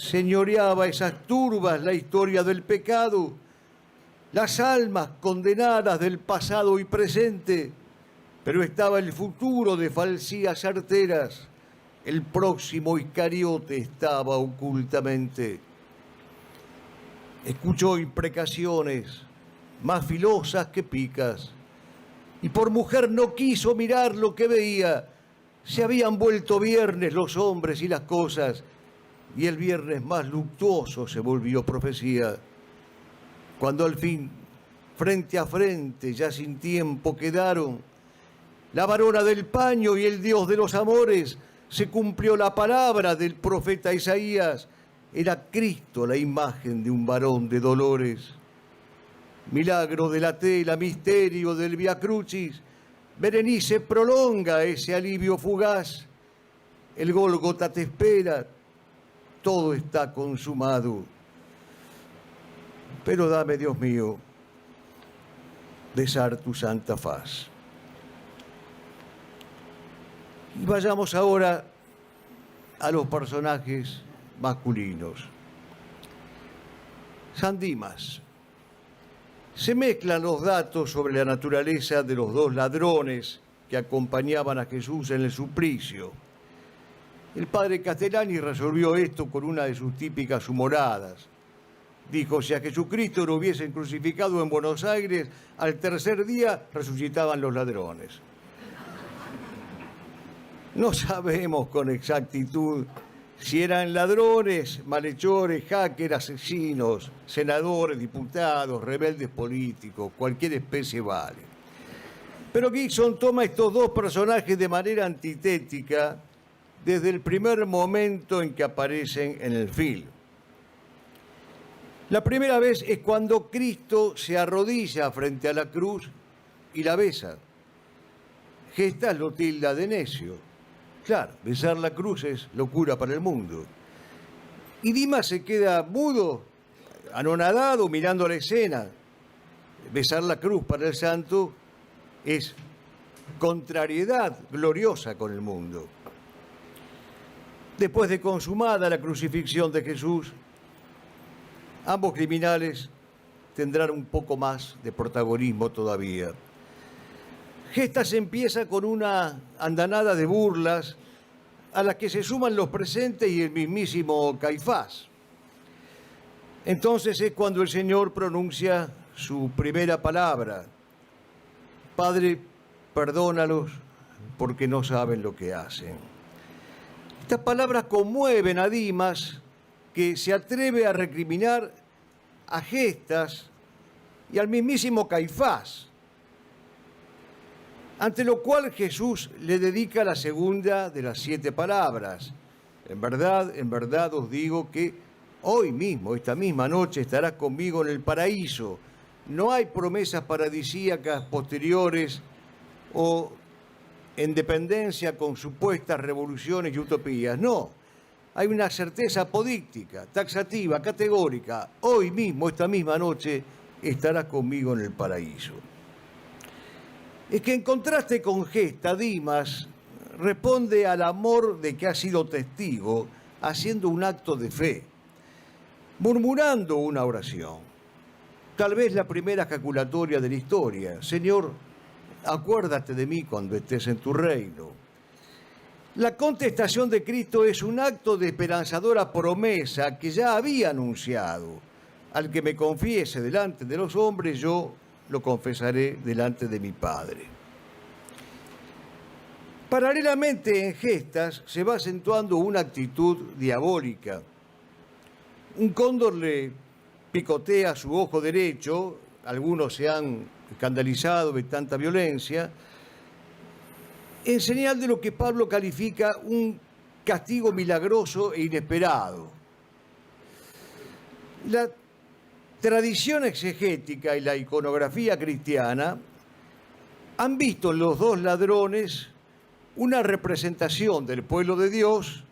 Señoreaba esas turbas la historia del pecado, las almas condenadas del pasado y presente, pero estaba el futuro de falsías arteras, el próximo Iscariote estaba ocultamente. Escuchó imprecaciones más filosas que picas, y por mujer no quiso mirar lo que veía. Se habían vuelto viernes los hombres y las cosas, y el viernes más luctuoso se volvió profecía. Cuando al fin, frente a frente, ya sin tiempo quedaron, la varona del paño y el Dios de los amores, se cumplió la palabra del profeta Isaías. Era Cristo la imagen de un varón de dolores. Milagro de la tela, misterio del Via Crucis, Berenice prolonga ese alivio fugaz. El Gólgota te espera, todo está consumado. Pero dame, Dios mío, besar tu santa faz. Y vayamos ahora a los personajes masculinos. San Dimas. Se mezclan los datos sobre la naturaleza de los dos ladrones que acompañaban a Jesús en el suplicio. El padre Castellani resolvió esto con una de sus típicas humoradas. Dijo, si a Jesucristo lo hubiesen crucificado en Buenos Aires, al tercer día resucitaban los ladrones. No sabemos con exactitud si eran ladrones, malhechores, hackers, asesinos, senadores, diputados, rebeldes políticos, cualquier especie vale. Pero Gibson toma estos dos personajes de manera antitética desde el primer momento en que aparecen en el film. La primera vez es cuando Cristo se arrodilla frente a la cruz y la besa. Gestas lo tilda de necio. Claro, besar la cruz es locura para el mundo. Y Dimas se queda mudo, anonadado, mirando la escena. Besar la cruz para el santo es contrariedad gloriosa con el mundo. Después de consumada la crucifixión de Jesús, ambos criminales tendrán un poco más de protagonismo todavía. Gestas empieza con una andanada de burlas a las que se suman los presentes y el mismísimo Caifás. Entonces es cuando el Señor pronuncia su primera palabra. Padre, perdónalos porque no saben lo que hacen. Estas palabras conmueven a Dimas, que se atreve a recriminar a Gestas y al mismísimo Caifás, ante lo cual Jesús le dedica la segunda de las 7 palabras. En verdad os digo que hoy mismo, esta misma noche, estarás conmigo en el paraíso. No hay promesas paradisíacas posteriores o en dependencia con supuestas revoluciones y utopías. No, hay una certeza apodíctica, taxativa, categórica. Hoy mismo, esta misma noche, estarás conmigo en el paraíso. Es que en contraste con Gesta, Dimas responde al amor de que ha sido testigo, haciendo un acto de fe, murmurando una oración. Tal vez la primera ejaculatoria de la historia. Señor, acuérdate de mí cuando estés en tu reino. La contestación de Cristo es un acto de esperanzadora promesa que ya había anunciado. Al que me confiese delante de los hombres, yo lo confesaré delante de mi Padre. Paralelamente en Gestas se va acentuando una actitud diabólica. Un cóndor le picotea su ojo derecho, algunos se han escandalizado de tanta violencia, en señal de lo que Pablo califica un castigo milagroso e inesperado. La tradición exegética y la iconografía cristiana han visto en los dos ladrones una representación del pueblo de Dios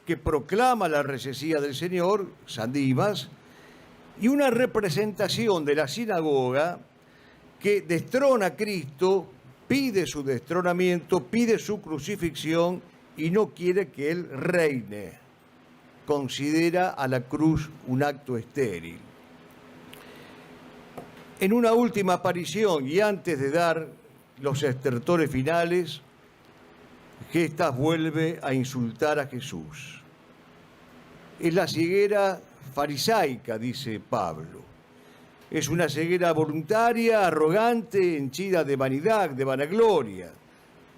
que proclama la reyesía del Señor, San Dimas, y una representación de la sinagoga que destrona a Cristo, pide su destronamiento, pide su crucifixión y no quiere que Él reine. Considera a la cruz un acto estéril. En una última aparición y antes de dar los estertores finales, Gestas vuelve a insultar a Jesús. Es la ceguera farisaica, dice Pablo. Es una ceguera voluntaria, arrogante, henchida de vanidad, de vanagloria,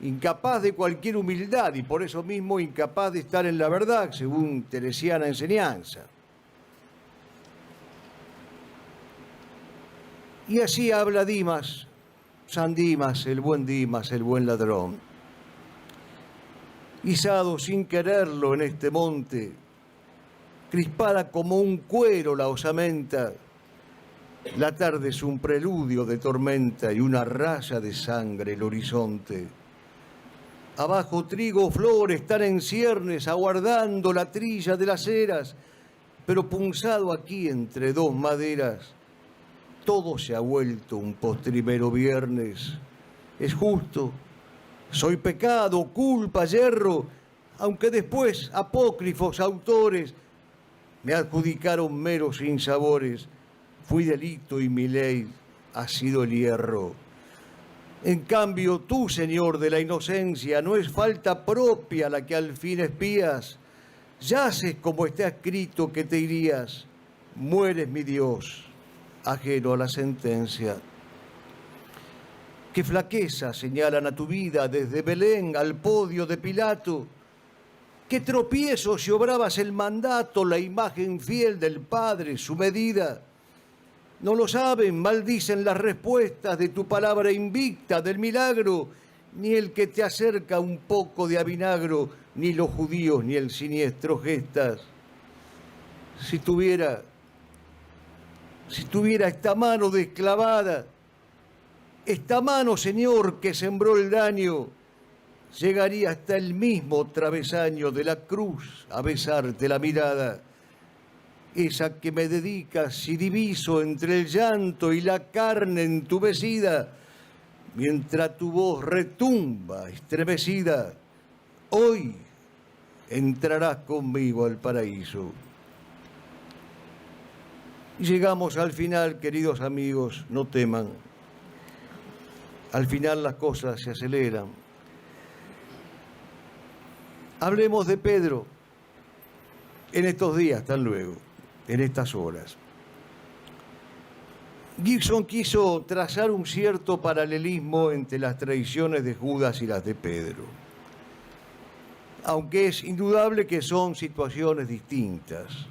incapaz de cualquier humildad y por eso mismo incapaz de estar en la verdad, según teresiana enseñanza. Y así habla Dimas, San Dimas, el buen ladrón. Izado sin quererlo en este monte, crispada como un cuero la osamenta, la tarde es un preludio de tormenta y una raya de sangre el horizonte. Abajo trigo, flores, están en ciernes, aguardando la trilla de las eras, pero punzado aquí entre dos maderas, todo se ha vuelto un postrimero viernes. Es justo, soy pecado, culpa, yerro, aunque después apócrifos autores me adjudicaron meros sinsabores. Fui delito y mi ley ha sido el hierro. En cambio, tú, Señor de la inocencia, no es falta propia la que al fin espías. Yaces como está escrito que te irías. Mueres, mi Dios, ajeno a la sentencia. Qué flaqueza señalan a tu vida desde Belén al podio de Pilato. Qué tropiezo si obrabas el mandato, la imagen fiel del Padre, su medida. No lo saben, maldicen las respuestas de tu palabra invicta, del milagro, ni el que te acerca un poco de avinagro, ni los judíos, ni el siniestro Gestas. Si tuviera esta mano desclavada, esta mano, Señor, que sembró el daño, llegaría hasta el mismo travesaño de la cruz a besarte la mirada. Esa que me dedicas y diviso entre el llanto y la carne entubecida, mientras tu voz retumba estremecida, hoy entrarás conmigo al paraíso. Y llegamos al final, queridos amigos, no teman. Al final las cosas se aceleran. Hablemos de Pedro en estos días, tan luego. En estas horas. Gibson quiso trazar un cierto paralelismo entre las traiciones de Judas y las de Pedro, aunque es indudable que son situaciones distintas.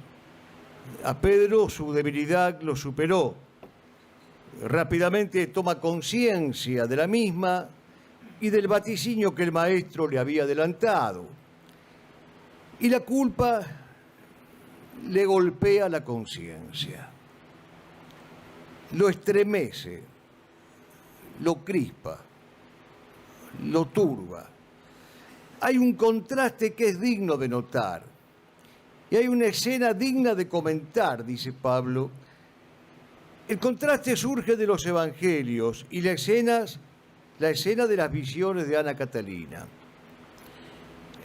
A Pedro su debilidad lo superó, rápidamente toma conciencia de la misma y del vaticinio que el maestro le había adelantado, y la culpa le golpea la conciencia, lo estremece, lo crispa, lo turba. Hay un contraste que es digno de notar y hay una escena digna de comentar, dice Pablo. El contraste surge de los evangelios y la escena de las visiones de Ana Catalina.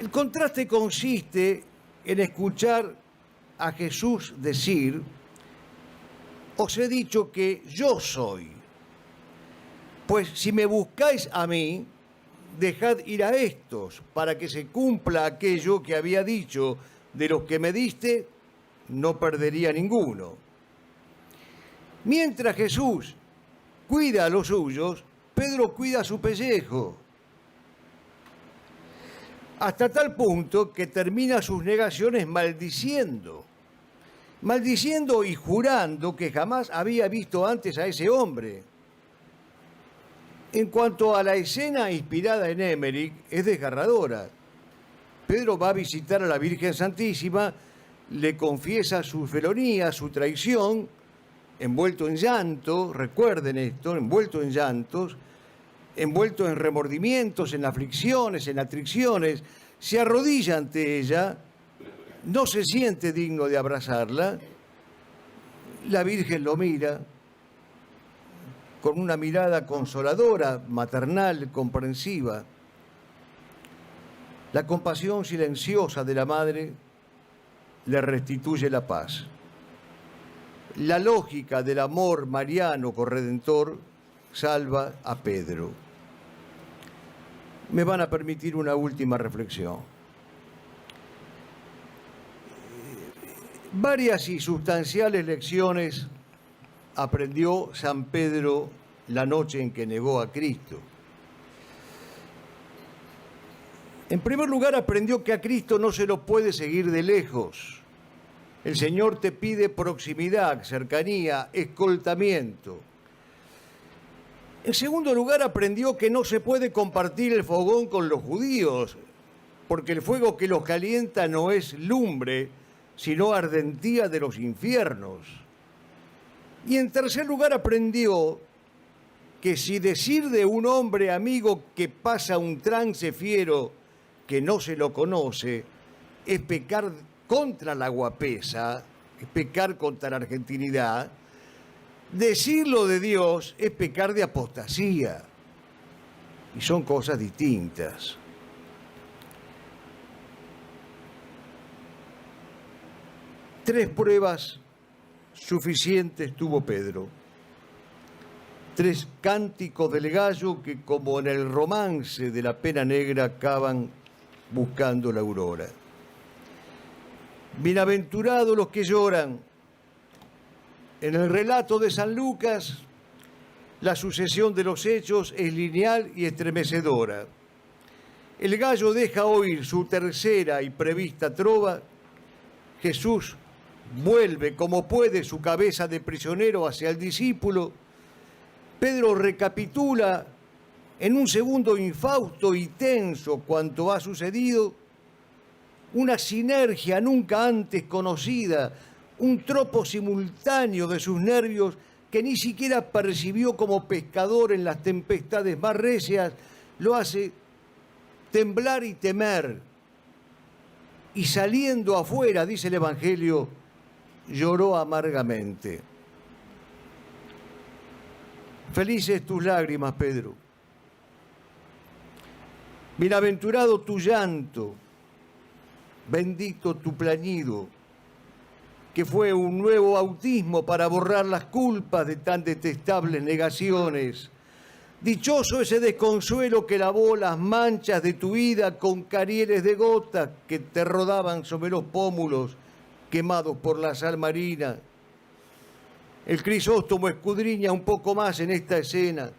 El contraste consiste en escuchar a Jesús decir: os he dicho que yo soy, pues si me buscáis a mí, dejad ir a estos, para que se cumpla aquello que había dicho, de los que me diste, no perdería ninguno. Mientras Jesús cuida a los suyos, Pedro cuida su pellejo, hasta tal punto que termina sus negaciones maldiciendo y jurando que jamás había visto antes a ese hombre. En cuanto a la escena inspirada en Emmerich, es desgarradora. Pedro va a visitar a la Virgen Santísima, le confiesa su felonía, su traición, envuelto en llanto, recuerden esto, envuelto en llantos, envuelto en remordimientos, en aflicciones, en atricciones, se arrodilla ante ella, no se siente digno de abrazarla. La Virgen lo mira con una mirada consoladora, maternal, comprensiva. La compasión silenciosa de la madre le restituye la paz. La lógica del amor mariano corredentor salva a Pedro. Me van a permitir una última reflexión. Varias y sustanciales lecciones aprendió San Pedro la noche en que negó a Cristo. En primer lugar, aprendió que a Cristo no se lo puede seguir de lejos. El Señor te pide proximidad, cercanía, escoltamiento. En segundo lugar, aprendió que no se puede compartir el fogón con los judíos, porque el fuego que los calienta no es lumbre, sino ardentía de los infiernos. Y en tercer lugar, aprendió que si decir de un hombre amigo que pasa un trance fiero que no se lo conoce, es pecar contra la guapesa, es pecar contra la argentinidad, decirlo de Dios es pecar de apostasía. Y son cosas distintas. Tres pruebas suficientes tuvo Pedro. Tres cánticos del gallo que, como en el romance de la pena negra, acaban buscando la aurora. Bienaventurados los que lloran. En el relato de San Lucas, la sucesión de los hechos es lineal y estremecedora. El gallo deja oír su tercera y prevista trova. Jesús vuelve como puede su cabeza de prisionero hacia el discípulo. Pedro recapitula en un segundo infausto y tenso cuanto ha sucedido, una sinergia nunca antes conocida, un tropo simultáneo de sus nervios que ni siquiera percibió como pescador en las tempestades más recias, lo hace temblar y temer. Y saliendo afuera, dice el Evangelio, lloró amargamente. Felices tus lágrimas, Pedro. Bienaventurado tu llanto, bendito tu plañido, que fue un nuevo bautismo para borrar las culpas de tan detestables negaciones. Dichoso ese desconsuelo que lavó las manchas de tu vida con carieles de gotas que te rodaban sobre los pómulos quemados por la sal marina. El Crisóstomo escudriña un poco más en esta escena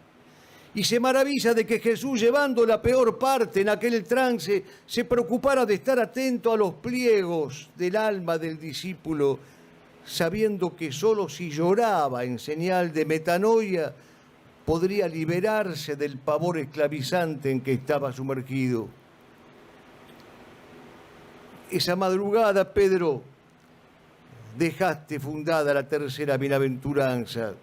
y se maravilla de que Jesús, llevando la peor parte en aquel trance, se preocupara de estar atento a los pliegos del alma del discípulo, sabiendo que solo si lloraba en señal de metanoia podría liberarse del pavor esclavizante en que estaba sumergido. Esa madrugada, Pedro, dejaste fundada la tercera bienaventuranza.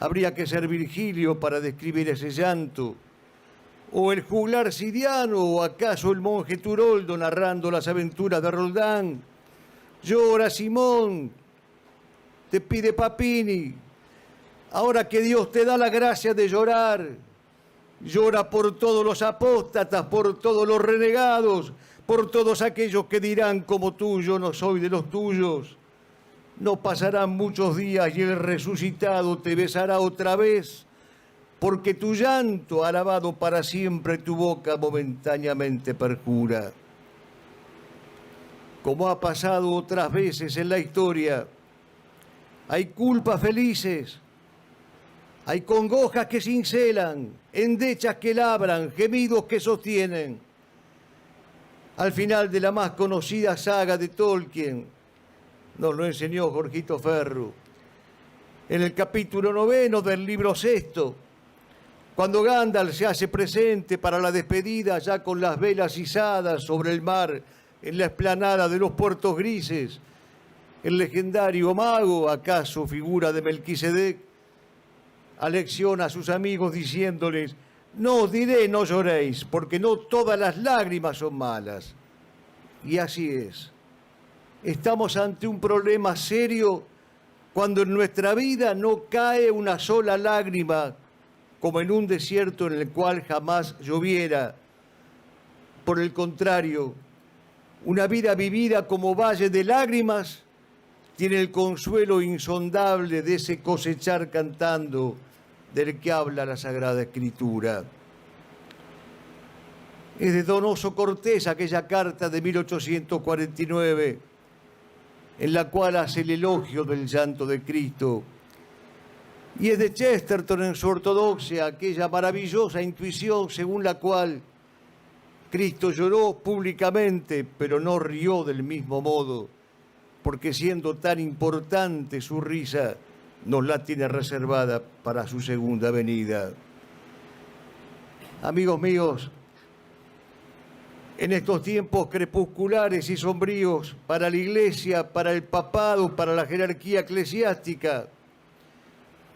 Habría que ser Virgilio para describir ese llanto, o el juglar Sidiano, o acaso el monje Turoldo narrando las aventuras de Roldán. Llora, Simón, te pide Papini. Ahora que Dios te da la gracia de llorar, llora por todos los apóstatas, por todos los renegados, por todos aquellos que dirán como tú, yo no soy de los tuyos. No pasarán muchos días y el resucitado te besará otra vez, porque tu llanto ha lavado para siempre tu boca momentáneamente perjura. Como ha pasado otras veces en la historia, hay culpas felices, hay congojas que cincelan, endechas que labran, gemidos que sostienen. Al final de la más conocida saga de Tolkien, nos lo enseñó Jorgito Ferro, en el capítulo 9 del libro 6, cuando Gandalf se hace presente para la despedida ya con las velas izadas sobre el mar en la explanada de los puertos grises, el legendario mago, acaso figura de Melquisedec, alecciona a sus amigos diciéndoles: no os diré, no lloréis, porque no todas las lágrimas son malas. Y así es. Estamos ante un problema serio cuando en nuestra vida no cae una sola lágrima, como en un desierto en el cual jamás lloviera. Por el contrario, una vida vivida como valle de lágrimas tiene el consuelo insondable de ese cosechar cantando del que habla la Sagrada Escritura. Es de Donoso Cortés aquella carta de 1849, en la cual hace el elogio del llanto de Cristo. Y es de Chesterton en su ortodoxia aquella maravillosa intuición según la cual Cristo lloró públicamente, pero no rió del mismo modo, porque siendo tan importante su risa, nos la tiene reservada para su segunda venida. Amigos míos, en estos tiempos crepusculares y sombríos para la Iglesia, para el papado, para la jerarquía eclesiástica,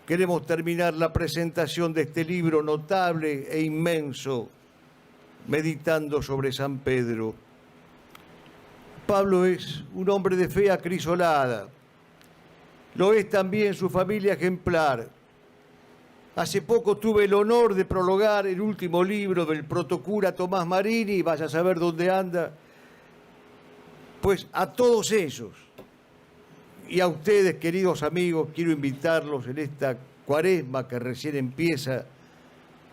queremos terminar la presentación de este libro notable e inmenso, meditando sobre San Pedro. Pablo es un hombre de fe acrisolada. Lo es también su familia ejemplar. Hace poco tuve el honor de prologar el último libro del protocura Tomás Marini, vaya a saber dónde anda. Pues a todos ellos y a ustedes, queridos amigos, quiero invitarlos en esta cuaresma que recién empieza,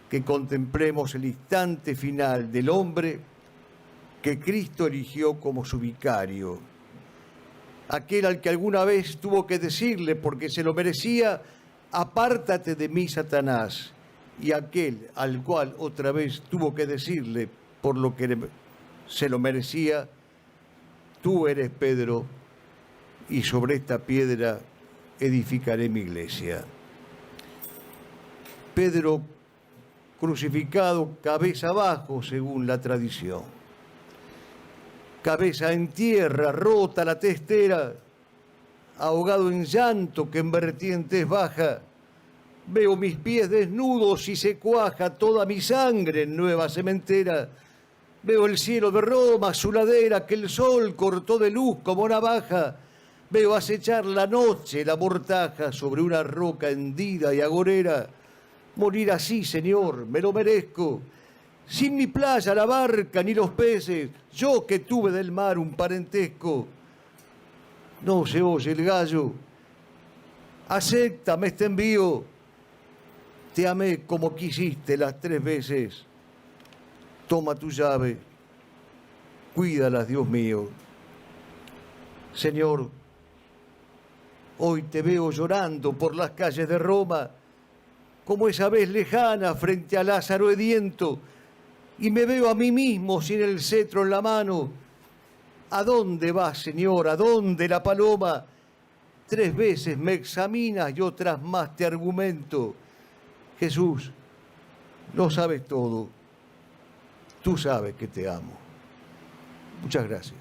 que contemplemos el instante final del hombre que Cristo eligió como su vicario. Aquel al que alguna vez tuvo que decirle, porque se lo merecía: apártate de mí, Satanás. Y aquel al cual otra vez tuvo que decirle, por lo que se lo merecía: tú eres Pedro, y sobre esta piedra edificaré mi iglesia. Pedro crucificado cabeza abajo, según la tradición. Cabeza en tierra, rota la testera, ahogado en llanto que en vertientes baja. Veo mis pies desnudos y se cuaja toda mi sangre en nueva cementera. Veo el cielo de Roma, su ladera, que el sol cortó de luz como navaja. Veo acechar la noche, la mortaja, sobre una roca hendida y agorera. Morir así, Señor, me lo merezco. Sin mi playa, la barca, ni los peces, yo que tuve del mar un parentesco. No se oye el gallo. Acéptame este envío. Te amé como quisiste las 3 veces. Toma tu llave. Cuídalas, Dios mío. Señor, hoy te veo llorando por las calles de Roma, como esa vez lejana frente a Lázaro sediento, y me veo a mí mismo sin el cetro en la mano. ¿A dónde vas, Señor? ¿A dónde la paloma? 3 veces me examinas y otras más te argumento. Jesús, lo sabes todo. Tú sabes que te amo. Muchas gracias.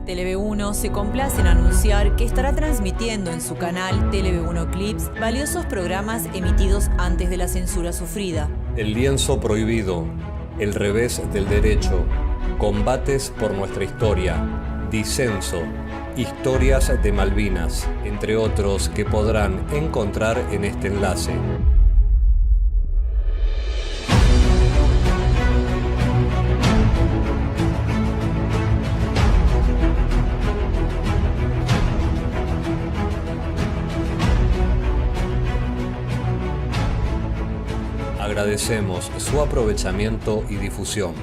TeleV1 se complace en anunciar que estará transmitiendo en su canal TeleV1 Clips valiosos programas emitidos antes de la censura sufrida. El lienzo prohibido, el revés del derecho, combates por nuestra historia, disenso, historias de Malvinas, entre otros que podrán encontrar en este enlace. Agradecemos su aprovechamiento y difusión.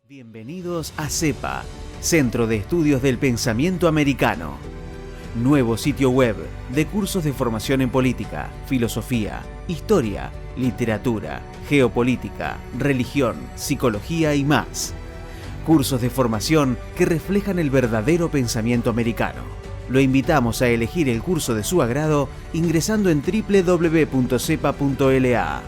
Bienvenidos a CEPA, Centro de Estudios del Pensamiento Americano. Nuevo sitio web de cursos de formación en política, filosofía, historia, literatura, geopolítica, religión, psicología y más. Cursos de formación que reflejan el verdadero pensamiento americano. Lo invitamos a elegir el curso de su agrado ingresando en www.cepa.la.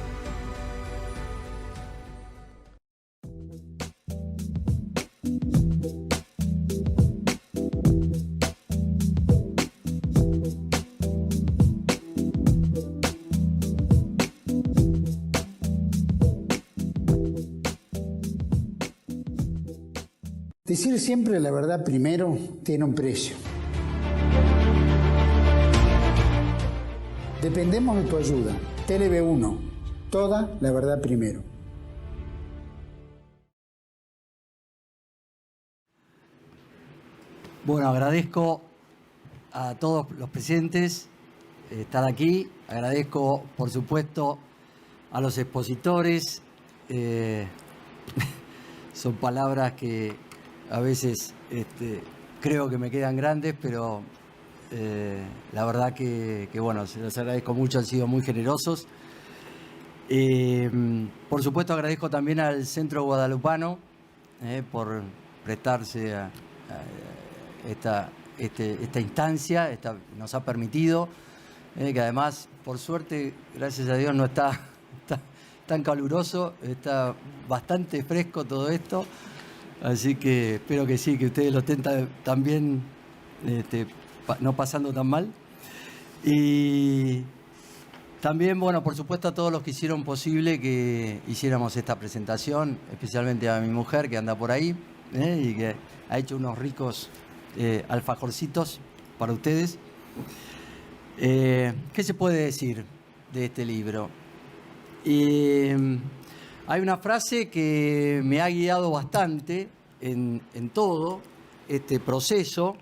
Decir siempre la verdad primero tiene un precio. Dependemos de tu ayuda. TLB1, toda la verdad primero. Bueno, agradezco a todos los presentes estar aquí. Agradezco, por supuesto, a los expositores. Son palabras que a veces creo que me quedan grandes, pero la verdad que bueno, se los agradezco mucho, han sido muy generosos. Por supuesto agradezco también al Centro Guadalupano por prestarse a esta instancia, nos ha permitido, que además, por suerte, gracias a Dios, no está tan caluroso, está bastante fresco todo esto. Así que espero que sí, que ustedes lo estén también no pasando tan mal. Y también, bueno, por supuesto a todos los que hicieron posible que hiciéramos esta presentación, especialmente a mi mujer que anda por ahí y que ha hecho unos ricos alfajorcitos para ustedes. ¿Qué se puede decir de este libro? Hay una frase que me ha guiado bastante en todo este proceso,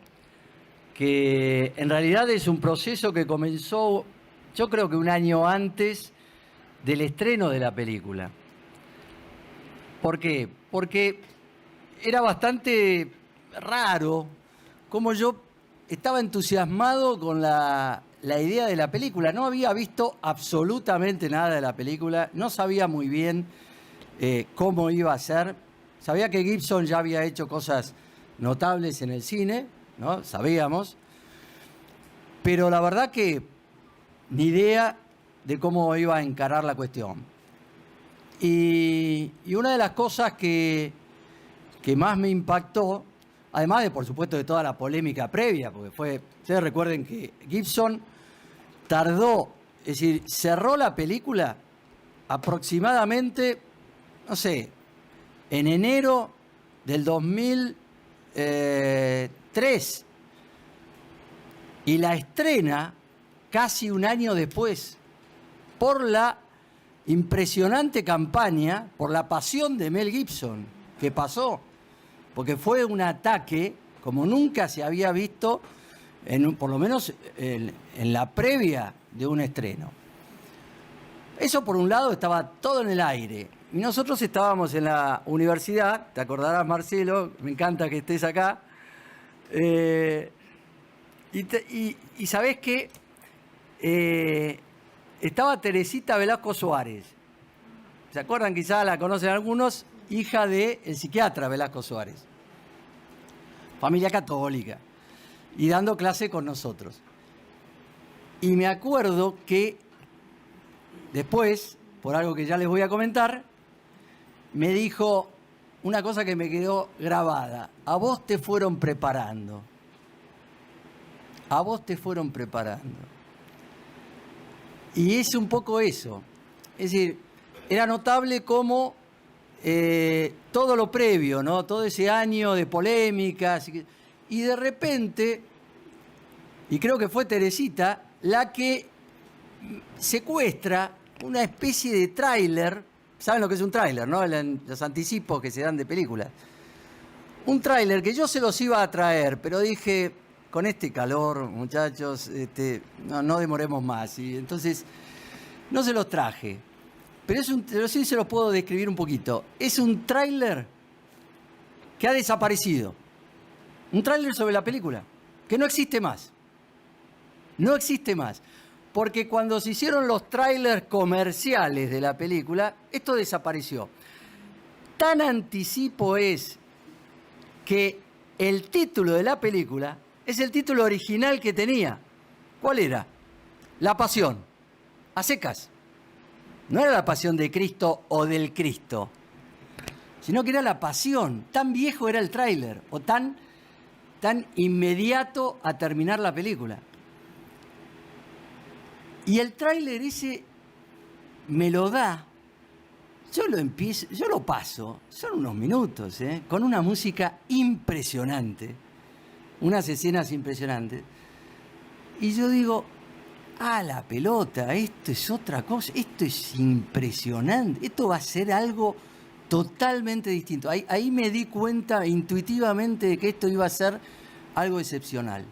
que en realidad es un proceso que comenzó, yo creo que un año antes del estreno de la película. ¿Por qué? Porque era bastante raro cómo yo estaba entusiasmado con la idea de la película. No había visto absolutamente nada de la película, no sabía muy bien cómo iba a ser. Sabía que Gibson ya había hecho cosas notables en el cine, ¿no? Sabíamos. Pero la verdad que ni idea de cómo iba a encarar la cuestión. Y una de las cosas que más me impactó, además de, por supuesto, de toda la polémica previa, porque ustedes recuerden que Gibson tardó, es decir, cerró la película aproximadamente, no sé, en enero del 2003 y la estrena casi un año después por la impresionante campaña, por la pasión de Mel Gibson que pasó, porque fue un ataque como nunca se había visto, por lo menos en la previa de un estreno. Eso por un lado estaba todo en el aire. Y nosotros estábamos en la universidad, te acordarás, Marcelo, me encanta que estés acá. Y sabés que estaba Teresita Velasco Suárez. ¿Se acuerdan? Quizás la conocen algunos, hija del psiquiatra Velasco Suárez. Familia católica. Y dando clase con nosotros. Y me acuerdo que después, por algo que ya les voy a comentar, me dijo una cosa que me quedó grabada. A vos te fueron preparando. A vos te fueron preparando. Y es un poco eso. Es decir, era notable cómo todo lo previo, ¿no? Todo ese año de polémicas. Y de repente, y creo que fue Teresita, la que secuestra una especie de tráiler. ¿Saben lo que es un tráiler, no? Los anticipos que se dan de películas. Un tráiler que yo se los iba a traer, pero dije, con este calor, muchachos, no demoremos más. Y entonces, no se los traje. Pero sí se los puedo describir un poquito. Es un tráiler que ha desaparecido. Un tráiler sobre la película, que no existe más. No existe más. Porque cuando se hicieron los tráilers comerciales de la película, esto desapareció. Tan anticipo es que el título de la película Es el título original que tenía. ¿Cuál era? La Pasión. A secas. No era la pasión de Cristo o del Cristo, sino que era la pasión. Tan viejo era el tráiler, o tan inmediato a terminar la película. Y el tráiler ese me lo da. Yo lo paso, son unos minutos, con una música impresionante, unas escenas impresionantes. Y yo digo, la pelota, esto es otra cosa, esto es impresionante, esto va a ser algo totalmente distinto. Ahí me di cuenta intuitivamente de que esto iba a ser algo excepcional.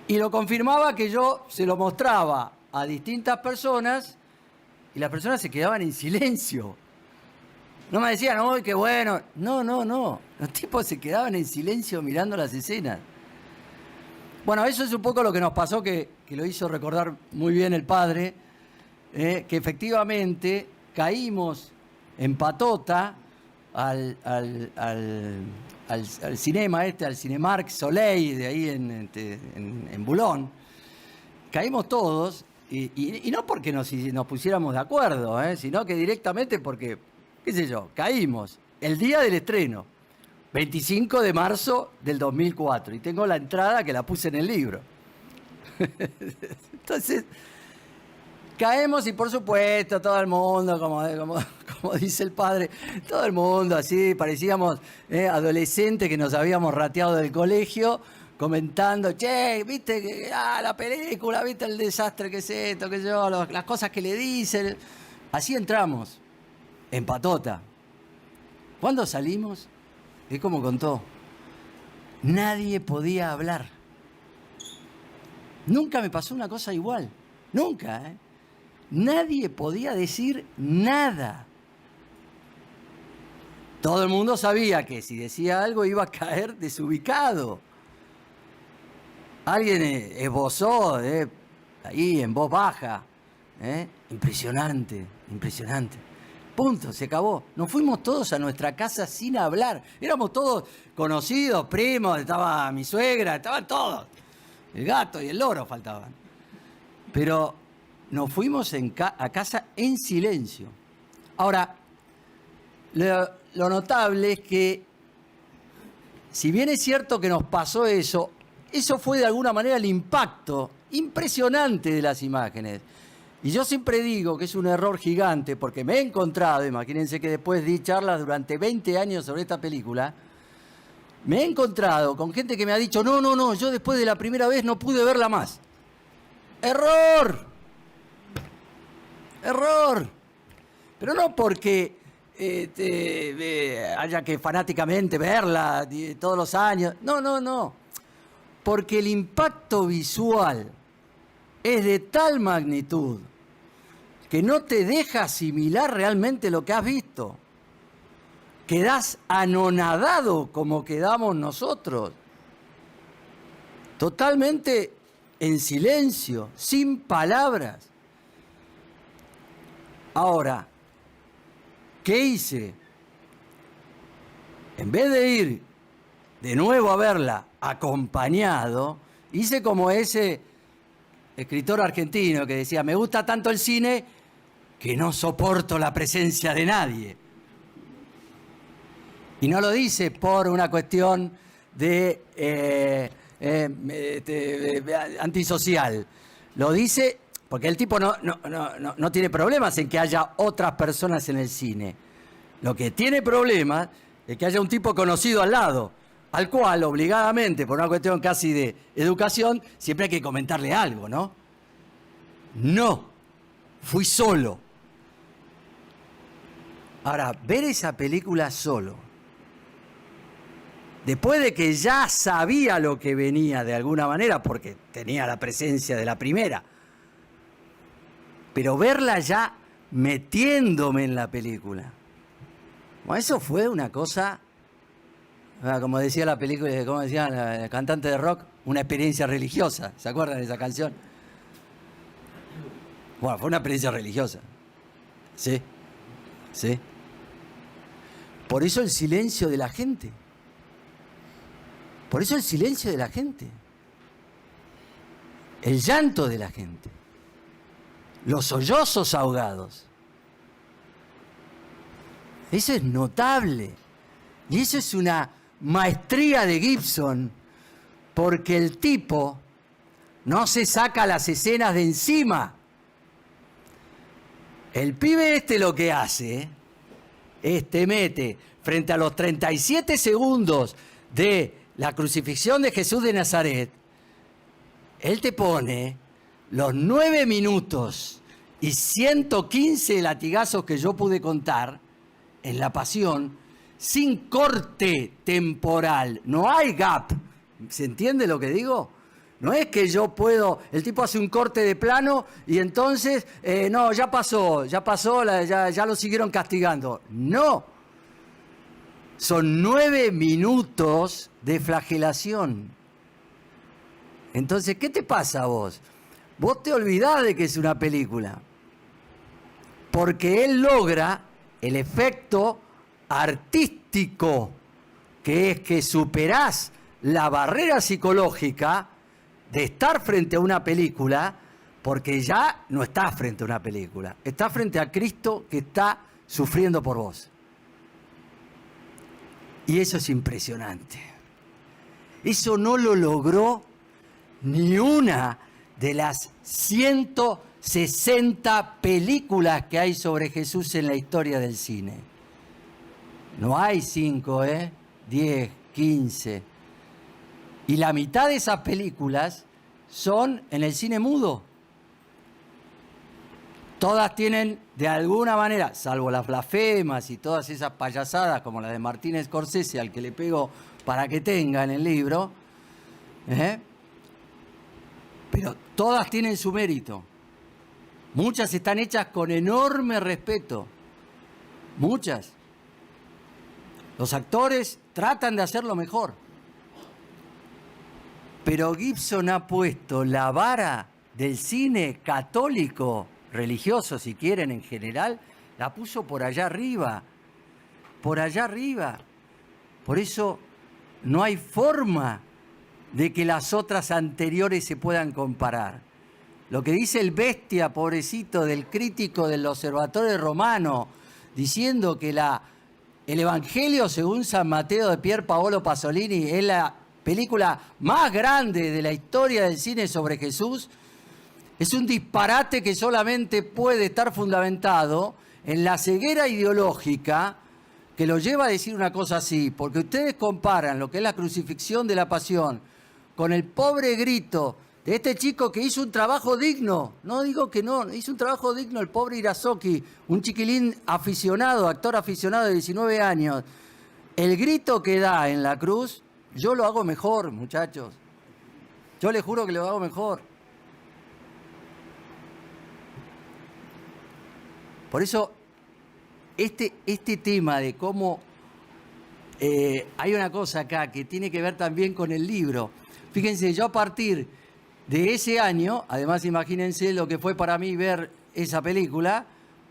Y lo confirmaba que yo se lo mostraba a distintas personas y las personas se quedaban en silencio. No me decían, ¡ay, qué bueno! No. Los tipos se quedaban en silencio mirando las escenas. Bueno, eso es un poco lo que nos pasó, que lo hizo recordar muy bien el padre, que efectivamente caímos en patota al cinema al Cinemark Soleil, de ahí en Boulogne. Caímos todos, y no porque nos pusiéramos de acuerdo, sino que directamente porque, qué sé yo, caímos el día del estreno, 25 de marzo del 2004, y tengo la entrada que la puse en el libro. Entonces, caemos y por supuesto todo el mundo, como dice el padre, todo el mundo así, parecíamos adolescentes que nos habíamos rateado del colegio, comentando, che, viste la película, viste el desastre que es esto, que yo, las cosas que le dicen. Así entramos, en patota. ¿Cuándo salimos? Es como contó, nadie podía hablar. Nunca me pasó una cosa igual, nunca, Nadie podía decir nada. Todo el mundo sabía que si decía algo iba a caer desubicado. Alguien esbozó ahí en voz baja. Impresionante. Punto, se acabó. Nos fuimos todos a nuestra casa sin hablar. Éramos todos conocidos, primos, estaba mi suegra, estaban todos. El gato y el loro faltaban. Pero nos fuimos a casa en silencio. Ahora, lo notable es que, si bien es cierto que nos pasó eso fue de alguna manera el impacto impresionante de las imágenes. Y yo siempre digo que es un error gigante, porque me he encontrado, imagínense que después di charlas durante 20 años sobre esta película, me he encontrado con gente que me ha dicho, no, yo después de la primera vez no pude verla más. ¡Error! Pero no porque haya que fanáticamente verla todos los años. No. Porque el impacto visual es de tal magnitud que no te deja asimilar realmente lo que has visto. Quedás anonadado como quedamos nosotros. Totalmente en silencio, sin palabras. Ahora, ¿qué hice? En vez de ir de nuevo a verla acompañado, hice como ese escritor argentino que decía, me gusta tanto el cine que no soporto la presencia de nadie. Y no lo dice por una cuestión de antisocial. Lo dice porque el tipo no tiene problemas en que haya otras personas en el cine. Lo que tiene problemas es que haya un tipo conocido al lado, al cual obligadamente, por una cuestión casi de educación, siempre hay que comentarle algo, ¿no? No, fui solo. Ahora, ver esa película solo, después de que ya sabía lo que venía de alguna manera, porque tenía la presencia de la primera, pero verla ya metiéndome en la película, bueno, eso fue una cosa, como decía la película, como decía la cantante de rock, una experiencia religiosa. ¿Se acuerdan de esa canción? Bueno, fue una experiencia religiosa. Sí. Por eso el silencio de la gente. Por eso el silencio de la gente, el llanto de la gente, los sollozos ahogados. Eso es notable. Y eso es una maestría de Gibson, porque el tipo no se saca las escenas de encima. El pibe este lo que hace es te mete frente a los 37 segundos de la crucifixión de Jesús de Nazaret, él te pone los 9 minutos y 115 latigazos que yo pude contar en la pasión, sin corte temporal. No hay gap. ¿Se entiende lo que digo? No es que yo puedo, el tipo hace un corte de plano y entonces, no, ya pasó, ya lo siguieron castigando. No. Son 9 minutos de flagelación. Entonces, ¿qué te pasa a vos? Vos te olvidás de que es una película. Porque él logra el efecto artístico, que es que superás la barrera psicológica de estar frente a una película, porque ya no estás frente a una película, estás frente a Cristo que está sufriendo por vos. Y eso es impresionante. Eso no lo logró ni una de las 160 películas que hay sobre Jesús en la historia del cine. No hay 5, 10, 15. Y la mitad de esas películas son en el cine mudo. Todas tienen, de alguna manera, salvo las blasfemas y todas esas payasadas como la de Martin Scorsese, al que le pego para que tenga en el libro, pero todas tienen su mérito. Muchas están hechas con enorme respeto. Muchas. Los actores tratan de hacerlo mejor. Pero Gibson ha puesto la vara del cine católico, religioso si quieren en general, la puso por allá arriba. Por allá arriba. Por eso no hay forma de que las otras anteriores se puedan comparar. Lo que dice el bestia, pobrecito, del crítico del Observatorio Romano, diciendo que el Evangelio según San Mateo de Pier Paolo Pasolini es la película más grande de la historia del cine sobre Jesús, es un disparate que solamente puede estar fundamentado en la ceguera ideológica que lo lleva a decir una cosa así, porque ustedes comparan lo que es la crucifixión de la pasión con el pobre grito de este chico que hizo un trabajo digno. No digo que no, hizo un trabajo digno el pobre Irazoki, un chiquilín aficionado, actor aficionado de 19 años. El grito que da en la cruz, yo lo hago mejor, muchachos. Yo les juro que lo hago mejor. Por eso, este tema de cómo hay una cosa acá que tiene que ver también con el libro. Fíjense, yo a partir de ese año, además imagínense lo que fue para mí ver esa película,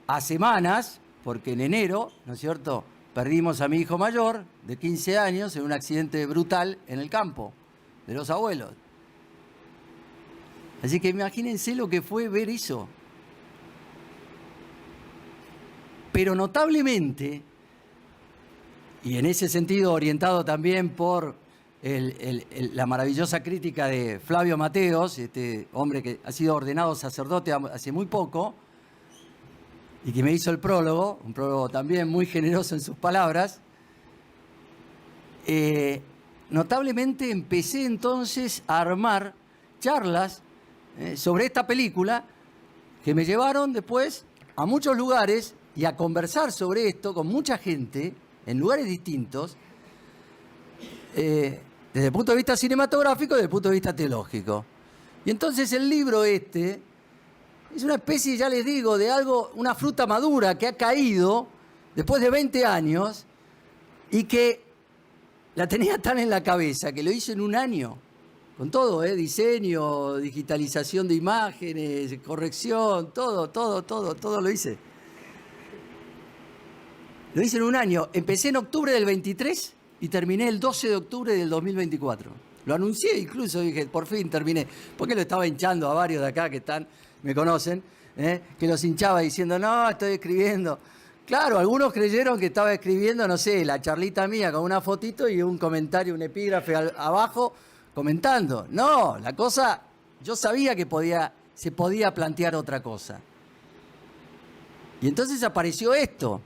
a semanas, porque en enero, ¿no es cierto?, perdimos a mi hijo mayor, de 15 años, en un accidente brutal en el campo de los abuelos. Así que imagínense lo que fue ver eso. Pero notablemente, y en ese sentido orientado también por la maravillosa crítica de Flavio Mateos, este hombre que ha sido ordenado sacerdote hace muy poco, y que me hizo el prólogo, un prólogo también muy generoso en sus palabras, notablemente empecé entonces a armar charlas sobre esta película que me llevaron después a muchos lugares y a conversar sobre esto con mucha gente en lugares distintos, desde el punto de vista cinematográfico y desde el punto de vista teológico. Y entonces el libro este es una especie, ya les digo, de algo, una fruta madura que ha caído después de 20 años y que la tenía tan en la cabeza que lo hice en un año. Con todo, diseño, digitalización de imágenes, corrección, todo lo hice. Lo hice en un año. Empecé en octubre del 23 y terminé el 12 de octubre del 2024. Lo anuncié incluso, dije, por fin terminé. Porque lo estaba hinchando a varios de acá que me conocen, que los hinchaba diciendo, no, estoy escribiendo. Claro, algunos creyeron que estaba escribiendo, no sé, la charlita mía con una fotito y un comentario, un epígrafe abajo comentando. No, la cosa, yo sabía que se podía plantear otra cosa. Y entonces apareció esto,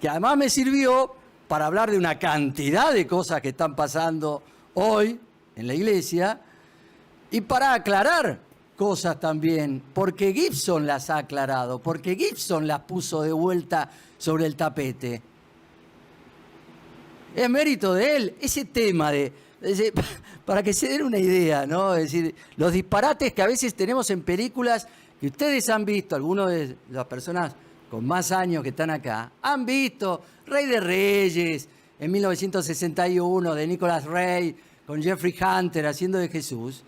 que además me sirvió para hablar de una cantidad de cosas que están pasando hoy en la iglesia y para aclarar cosas también, porque Gibson las ha aclarado, porque Gibson las puso de vuelta sobre el tapete. Es mérito de él, ese tema para que se den una idea, ¿no? Es decir, los disparates que a veces tenemos en películas que ustedes han visto, algunos de las personas con más años que están acá, han visto Rey de Reyes en 1961 de Nicholas Ray con Jeffrey Hunter haciendo de Jesús.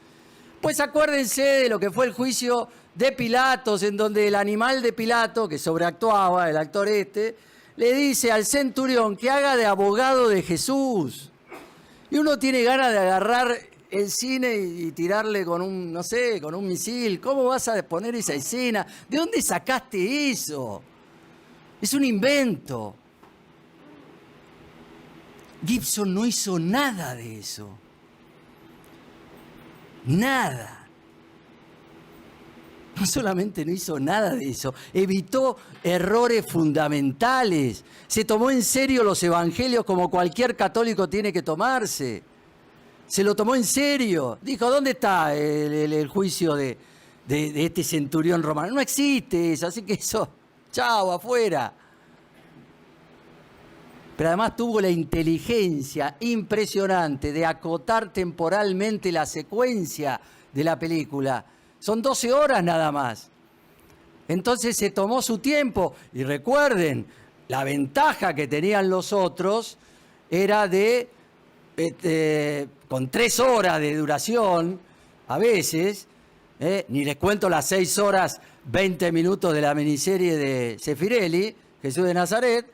Pues acuérdense de lo que fue el juicio de Pilatos, en donde el animal de Pilato, que sobreactuaba, el actor le dice al centurión que haga de abogado de Jesús. Y uno tiene ganas de agarrar el cine y tirarle con un, no sé, con un misil. ¿Cómo vas a poner esa escena? ¿De dónde sacaste eso? Es un invento. Gibson no hizo nada de eso. Nada. No solamente no hizo nada de eso, evitó errores fundamentales. Se tomó en serio los evangelios como cualquier católico tiene que tomarse. Se lo tomó en serio. Dijo, ¿dónde está el juicio de este centurión romano? No existe eso, así que eso, chao, afuera. Pero además tuvo la inteligencia impresionante de acotar temporalmente la secuencia de la película. Son 12 horas nada más. Entonces se tomó su tiempo. Y recuerden, la ventaja que tenían los otros era con 3 horas de duración, a veces, ni les cuento las 6 horas, 20 minutos de la miniserie de Sefirelli, Jesús de Nazaret,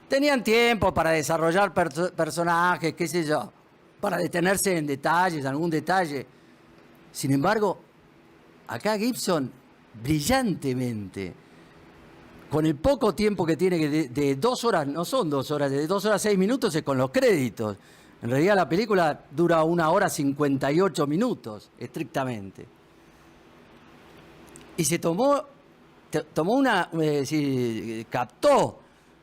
tenían tiempo para desarrollar personajes, qué sé yo, para detenerse en detalles, algún detalle. Sin embargo, acá Gibson, brillantemente, con el poco tiempo que tiene, que de 2 horas, no son 2 horas, de 2 horas 6 minutos es con los créditos. En realidad la película dura 1 hora 58 minutos, estrictamente. Y se captó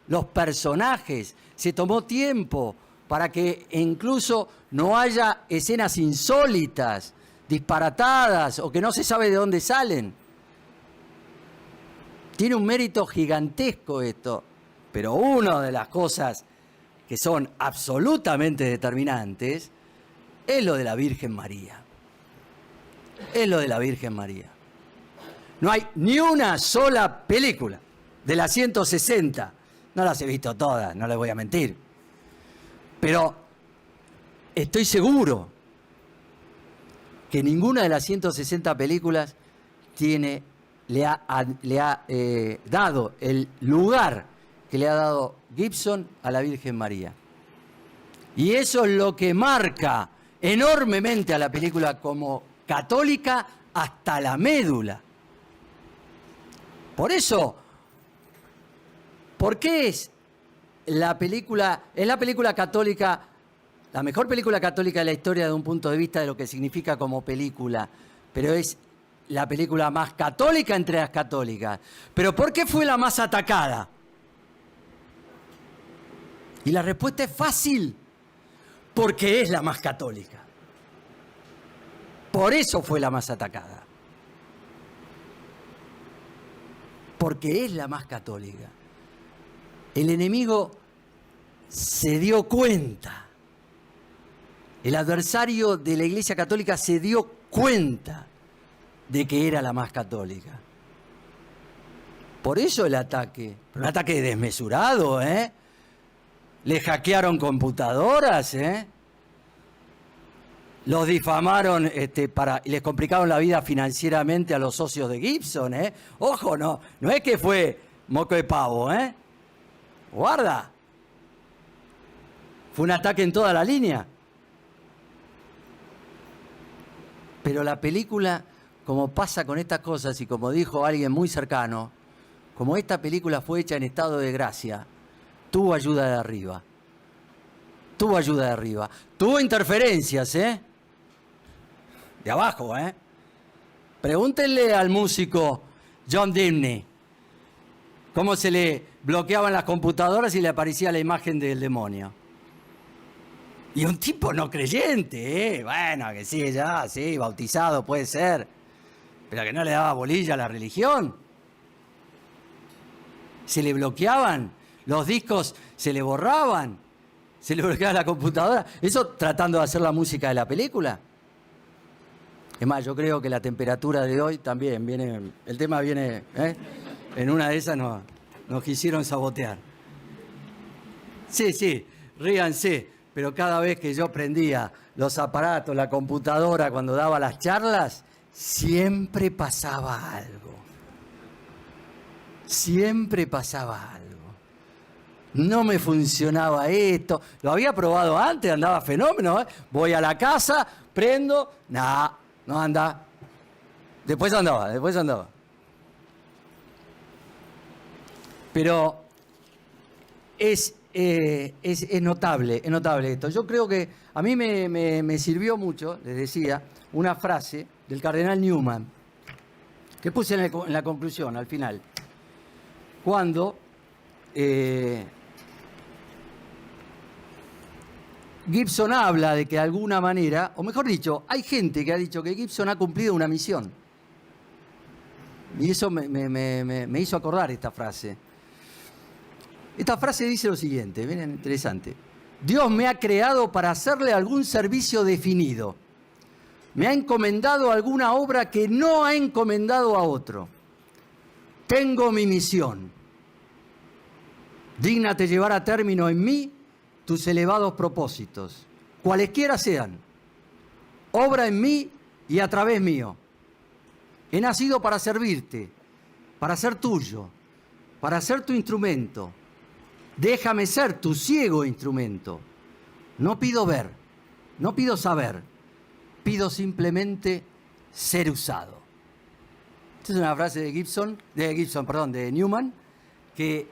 los personajes, se tomó tiempo para que incluso no haya escenas insólitas, disparatadas o que no se sabe de dónde salen. Tiene un mérito gigantesco esto, pero una de las cosas que son absolutamente determinantes es lo de la Virgen María. Es lo de la Virgen María. No hay ni una sola película de las 160, no las he visto todas, no les voy a mentir, pero estoy seguro que ninguna de las 160 películas le ha dado el lugar que le ha dado Gibson a la Virgen María. Y eso es lo que marca enormemente a la película como católica hasta la médula. Por eso, ¿por qué es la película católica, la mejor película católica de la historia desde un punto de vista de lo que significa como película? Pero es la película más católica entre las católicas. ¿Pero por qué fue la más atacada? Y la respuesta es fácil, porque es la más católica. Por eso fue la más atacada. Porque es la más católica. El enemigo se dio cuenta. El adversario de la Iglesia Católica se dio cuenta de que era la más católica. Por eso el ataque. Un ataque desmesurado, ¿eh? Le hackearon computadoras, ¿eh? Los difamaron y les complicaron la vida financieramente a los socios de Gibson, ¿eh? Ojo, no es que fue moco de pavo, ¿eh? Guarda. Fue un ataque en toda la línea. Pero la película, como pasa con estas cosas, y como dijo alguien muy cercano, como esta película fue hecha en estado de gracia, tuvo ayuda de arriba. Tuvo ayuda de arriba. Tuvo interferencias, ¿eh? De abajo, ¿eh? Pregúntenle al músico John Dimney cómo se le bloqueaban las computadoras y le aparecía la imagen del demonio. Y un tipo no creyente, ¿eh? Bueno, que sí, ya, sí, bautizado puede ser, pero que no le daba bolilla a la religión. Se le bloqueaban, los discos se le borraban, se le bloqueaba la computadora. Eso tratando de hacer la música de la película. Es más, yo creo que la temperatura de hoy también viene, el tema viene, ¿eh? En una de esas nos quisieron sabotear. Sí, ríanse, pero cada vez que yo prendía los aparatos, la computadora, cuando daba las charlas, siempre pasaba algo. Siempre pasaba algo. No me funcionaba esto. Lo había probado antes, andaba fenómeno, ¿eh? Voy a la casa, prendo, no anda. Después andaba. Pero es notable esto. Yo creo que a mí me sirvió mucho, les decía, una frase del cardenal Newman, que puse en la conclusión, al final. Cuando Gibson habla de que de alguna manera, o mejor dicho, hay gente que ha dicho que Gibson ha cumplido una misión. Y eso me hizo acordar esta frase. Esta frase dice lo siguiente, miren, interesante. Dios me ha creado para hacerle algún servicio definido. Me ha encomendado alguna obra que no ha encomendado a otro. Tengo mi misión. Dígnate llevar a término en mí tus elevados propósitos, cualesquiera sean. Obra en mí y a través mío. He nacido para servirte, para ser tuyo, para ser tu instrumento. Déjame ser tu ciego instrumento. No pido ver, no pido saber, pido simplemente ser usado. Esta es una frase de Newman, que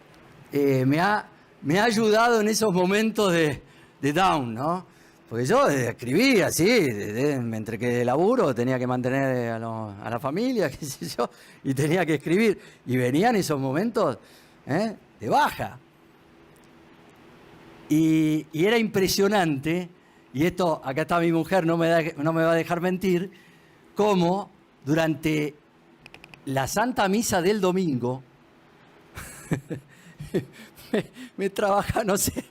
me ha ayudado en esos momentos de down, ¿no? Porque yo escribía así, entre que de laburo tenía que mantener a la familia, qué sé yo, y tenía que escribir. Y venían esos momentos de baja. Y era impresionante, y esto, acá está mi mujer, no me va a dejar mentir, cómo durante la Santa Misa del domingo me trabaja, no sé,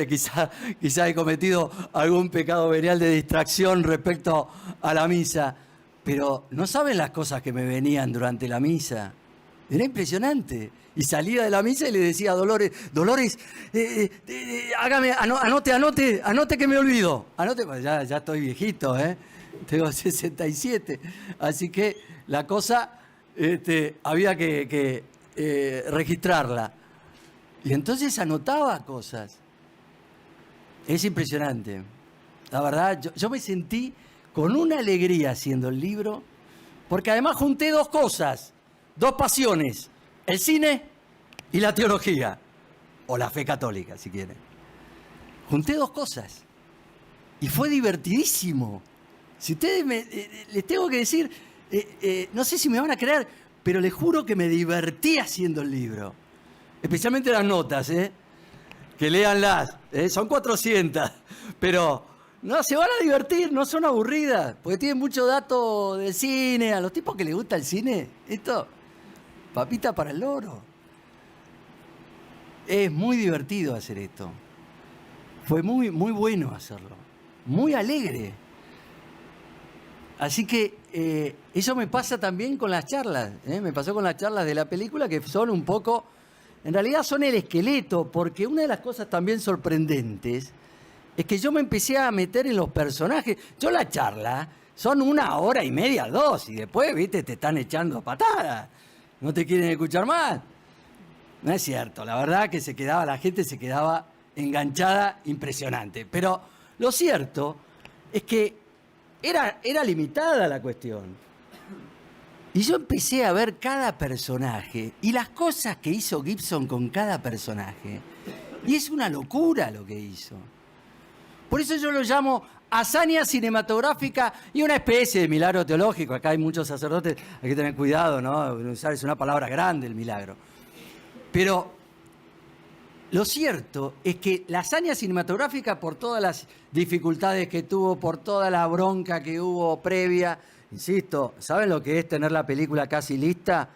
quizá he cometido algún pecado venial de distracción respecto a la misa, pero no saben las cosas que me venían durante la misa. Era impresionante. Y salía de la misa y le decía a Dolores, hágame, anote que me olvido. Anote, pues ya estoy viejito, tengo 67. Así que la cosa había que registrarla. Y entonces anotaba cosas. Es impresionante. La verdad, yo me sentí con una alegría haciendo el libro, porque además junté dos cosas, dos pasiones. El cine y la teología, o la fe católica, si quieren. Junté dos cosas. Y fue divertidísimo. Si ustedes les tengo que decir, no sé si me van a creer, pero les juro que me divertí haciendo el libro. Especialmente las notas, que léanlas. Son 400, pero no, se van a divertir, no son aburridas, porque tienen mucho dato de cine. A los tipos que les gusta el cine, esto... papita para el loro. Es muy divertido hacer esto. Fue muy, muy bueno hacerlo. Muy alegre. Así que eso me pasa también con las charlas. Me pasó con las charlas de la película, que son un poco... En realidad son el esqueleto, porque una de las cosas también sorprendentes es que yo me empecé a meter en los personajes. Yo la charla son 1 hora y media, 2, y después, viste, te están echando patadas. No te quieren escuchar más. No es cierto, la verdad que la gente se quedaba enganchada impresionante. Pero lo cierto es que era limitada la cuestión. Y yo empecé a ver cada personaje y las cosas que hizo Gibson con cada personaje. Y es una locura lo que hizo. Por eso yo lo llamo hazaña cinematográfica y una especie de milagro teológico. Acá hay muchos sacerdotes, hay que tener cuidado, ¿no? Usar es una palabra grande el milagro. Pero lo cierto es que la hazaña cinematográfica, por todas las dificultades que tuvo, por toda la bronca que hubo previa, insisto, ¿saben lo que es tener la película casi lista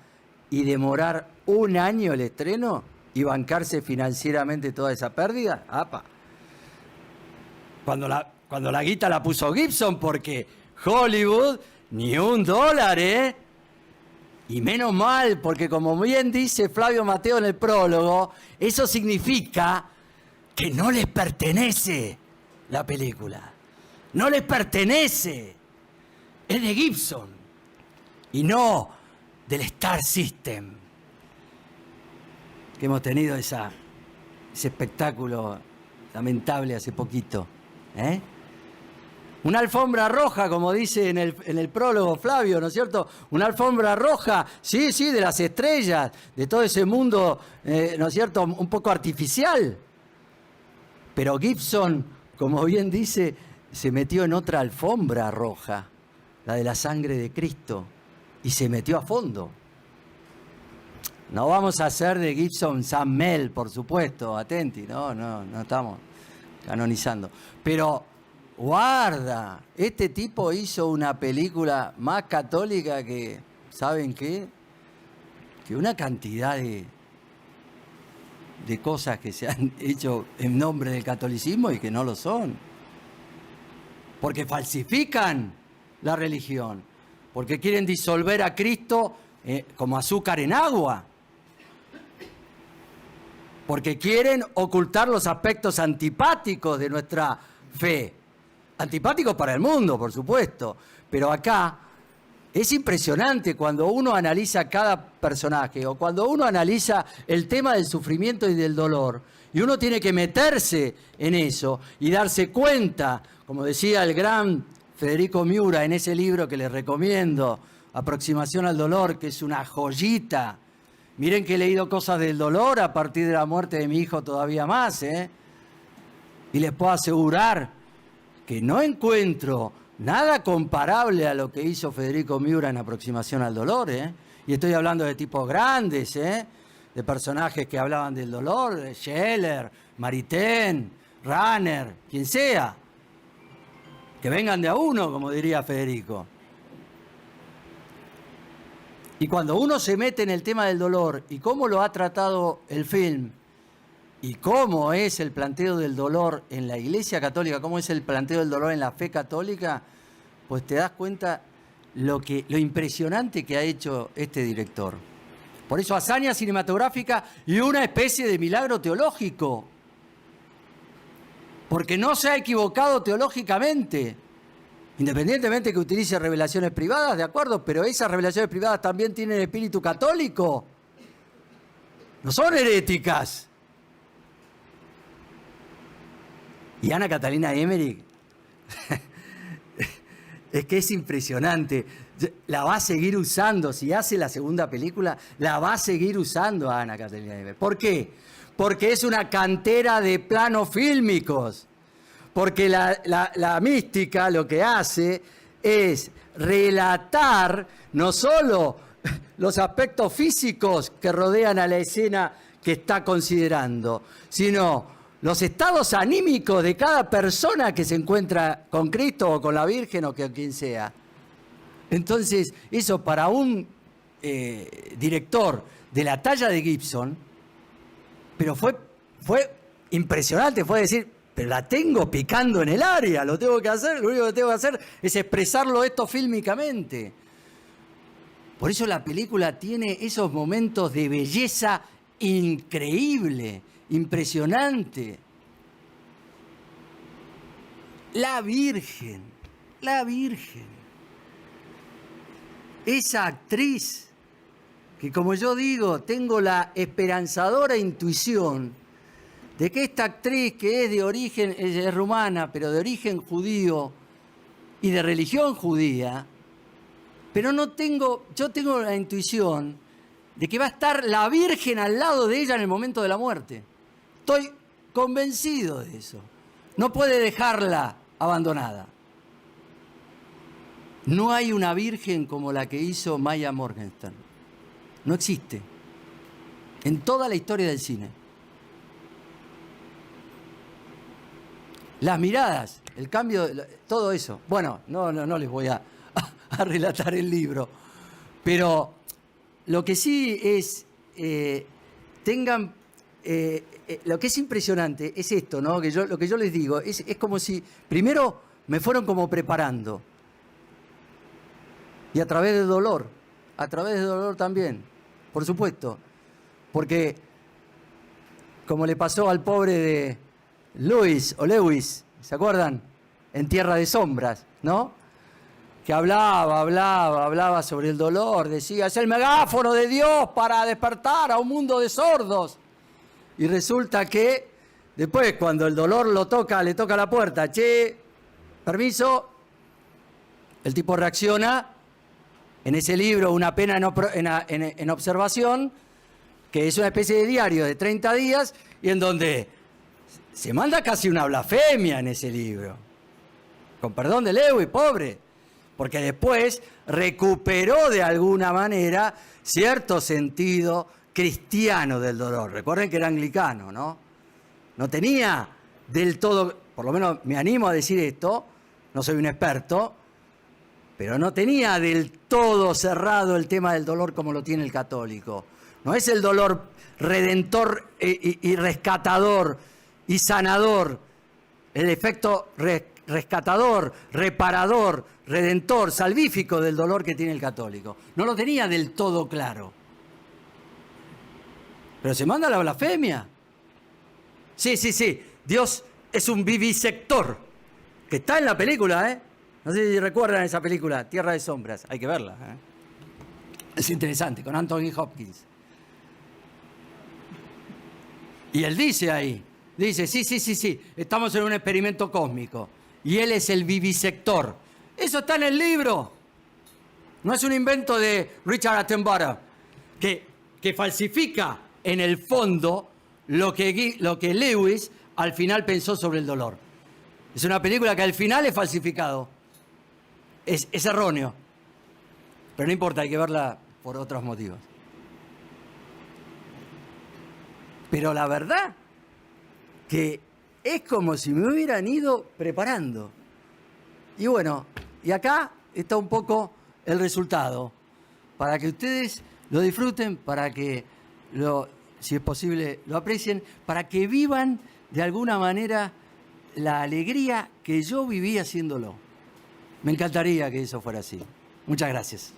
y demorar un año el estreno y bancarse financieramente toda esa pérdida? ¡Apa! Cuando la guita la puso Gibson, porque Hollywood, ni $1, ¿eh? Y menos mal, porque como bien dice Flavio Mateo en el prólogo, eso significa que no les pertenece la película. No les pertenece. Es de Gibson y no del Star System. Que hemos tenido ese espectáculo lamentable hace poquito. Una alfombra roja, como dice en el prólogo Flavio, ¿no es cierto? Una alfombra roja, sí, de las estrellas, de todo ese mundo, ¿no es cierto?, un poco artificial. Pero Gibson, como bien dice, se metió en otra alfombra roja, la de la sangre de Cristo, y se metió a fondo. No vamos a hacer de Gibson Sam Mel, por supuesto, atenti, no estamos canonizando. Pero guarda, este tipo hizo una película más católica que, ¿saben qué? Que una cantidad de cosas que se han hecho en nombre del catolicismo y que no lo son. Porque falsifican la religión, porque quieren disolver a Cristo como azúcar en agua, porque quieren ocultar los aspectos antipáticos de nuestra fe. Antipáticos para el mundo, por supuesto, pero acá es impresionante cuando uno analiza cada personaje o cuando uno analiza el tema del sufrimiento y del dolor, y uno tiene que meterse en eso y darse cuenta, como decía el gran Federico Miura en ese libro que les recomiendo, Aproximación al dolor, que es una joyita. Miren que he leído cosas del dolor a partir de la muerte de mi hijo todavía más, y les puedo asegurar que no encuentro nada comparable a lo que hizo Federico Miura en Aproximación al dolor, y estoy hablando de tipos grandes, de personajes que hablaban del dolor, Scheller, Maritain, Runner, quien sea, que vengan de a uno, como diría Federico. Y cuando uno se mete en el tema del dolor y cómo lo ha tratado el film y cómo es el planteo del dolor en la Iglesia Católica, cómo es el planteo del dolor en la fe católica, pues te das cuenta lo impresionante que ha hecho este director. Por eso hazaña cinematográfica y una especie de milagro teológico. Porque no se ha equivocado teológicamente. Independientemente que utilice revelaciones privadas, de acuerdo, pero esas revelaciones privadas también tienen espíritu católico. No son heréticas. Y Ana Catalina Emmerich, es que es impresionante. La va a seguir usando. Si hace la segunda película, la va a seguir usando a Ana Catalina Emmerich. ¿Por qué? Porque es una cantera de planos fílmicos. Porque la mística lo que hace es relatar no solo los aspectos físicos que rodean a la escena que está considerando, sino los estados anímicos de cada persona que se encuentra con Cristo o con la Virgen o con quien sea. Entonces, eso para un director de la talla de Gibson, pero fue impresionante, fue decir, pero la tengo picando en el área, lo tengo que hacer, lo único que tengo que hacer es expresarlo esto fílmicamente. Por eso la película tiene esos momentos de belleza increíble, impresionante. La Virgen, esa actriz que, como yo digo, tengo la esperanzadora intuición de que esta actriz que es de origen, es rumana, pero de origen judío y de religión judía, pero yo tengo la intuición de que va a estar la Virgen al lado de ella en el momento de la muerte. Estoy convencido de eso. No puede dejarla abandonada. No hay una virgen como la que hizo Maya Morgenstern. No existe. En toda la historia del cine. Las miradas, el cambio, todo eso. Bueno, no les voy a relatar el libro. Pero lo que sí es, lo que es impresionante es esto, ¿no? Lo que yo les digo, es como si primero me fueron como preparando. Y a través del dolor también, por supuesto. Porque, como le pasó al pobre de Lewis, ¿se acuerdan? En Tierra de Sombras, ¿no? Que hablaba sobre el dolor, decía, es el megáfono de Dios para despertar a un mundo de sordos. Y resulta que después, cuando el dolor le toca la puerta, che, permiso, el tipo reacciona. En ese libro, Una pena en observación, que es una especie de diario de 30 días, y en donde se manda casi una blasfemia en ese libro. Con perdón de Lewis, pobre. Porque después recuperó de alguna manera cierto sentido cristiano del dolor. Recuerden que era anglicano, ¿no? No tenía del todo, por lo menos me animo a decir esto, no soy un experto, pero no tenía del todo cerrado el tema del dolor como lo tiene el católico. No es el dolor redentor y rescatador y sanador, el efecto rescatador, reparador, redentor, salvífico del dolor que tiene el católico. No lo tenía del todo claro. Pero se manda la blasfemia. Sí, Dios es un vivisector, que está en la película, ¿eh? No sé si recuerdan esa película, Tierra de Sombras. Hay que verla, ¿eh? Es interesante, con Anthony Hopkins. Y él dice ahí, sí, estamos en un experimento cósmico. Y él es el vivisector. Eso está en el libro. No es un invento de Richard Attenborough, que falsifica en el fondo lo que Lewis al final pensó sobre el dolor. Es una película que al final es falsificado. Es erróneo. Pero no importa, hay que verla por otros motivos. Pero la verdad que es como si me hubieran ido preparando. Y bueno, y acá está un poco el resultado. Para que ustedes lo disfruten, para que, si es posible, lo aprecien, para que vivan de alguna manera la alegría que yo viví haciéndolo. Me encantaría que eso fuera así. Muchas gracias.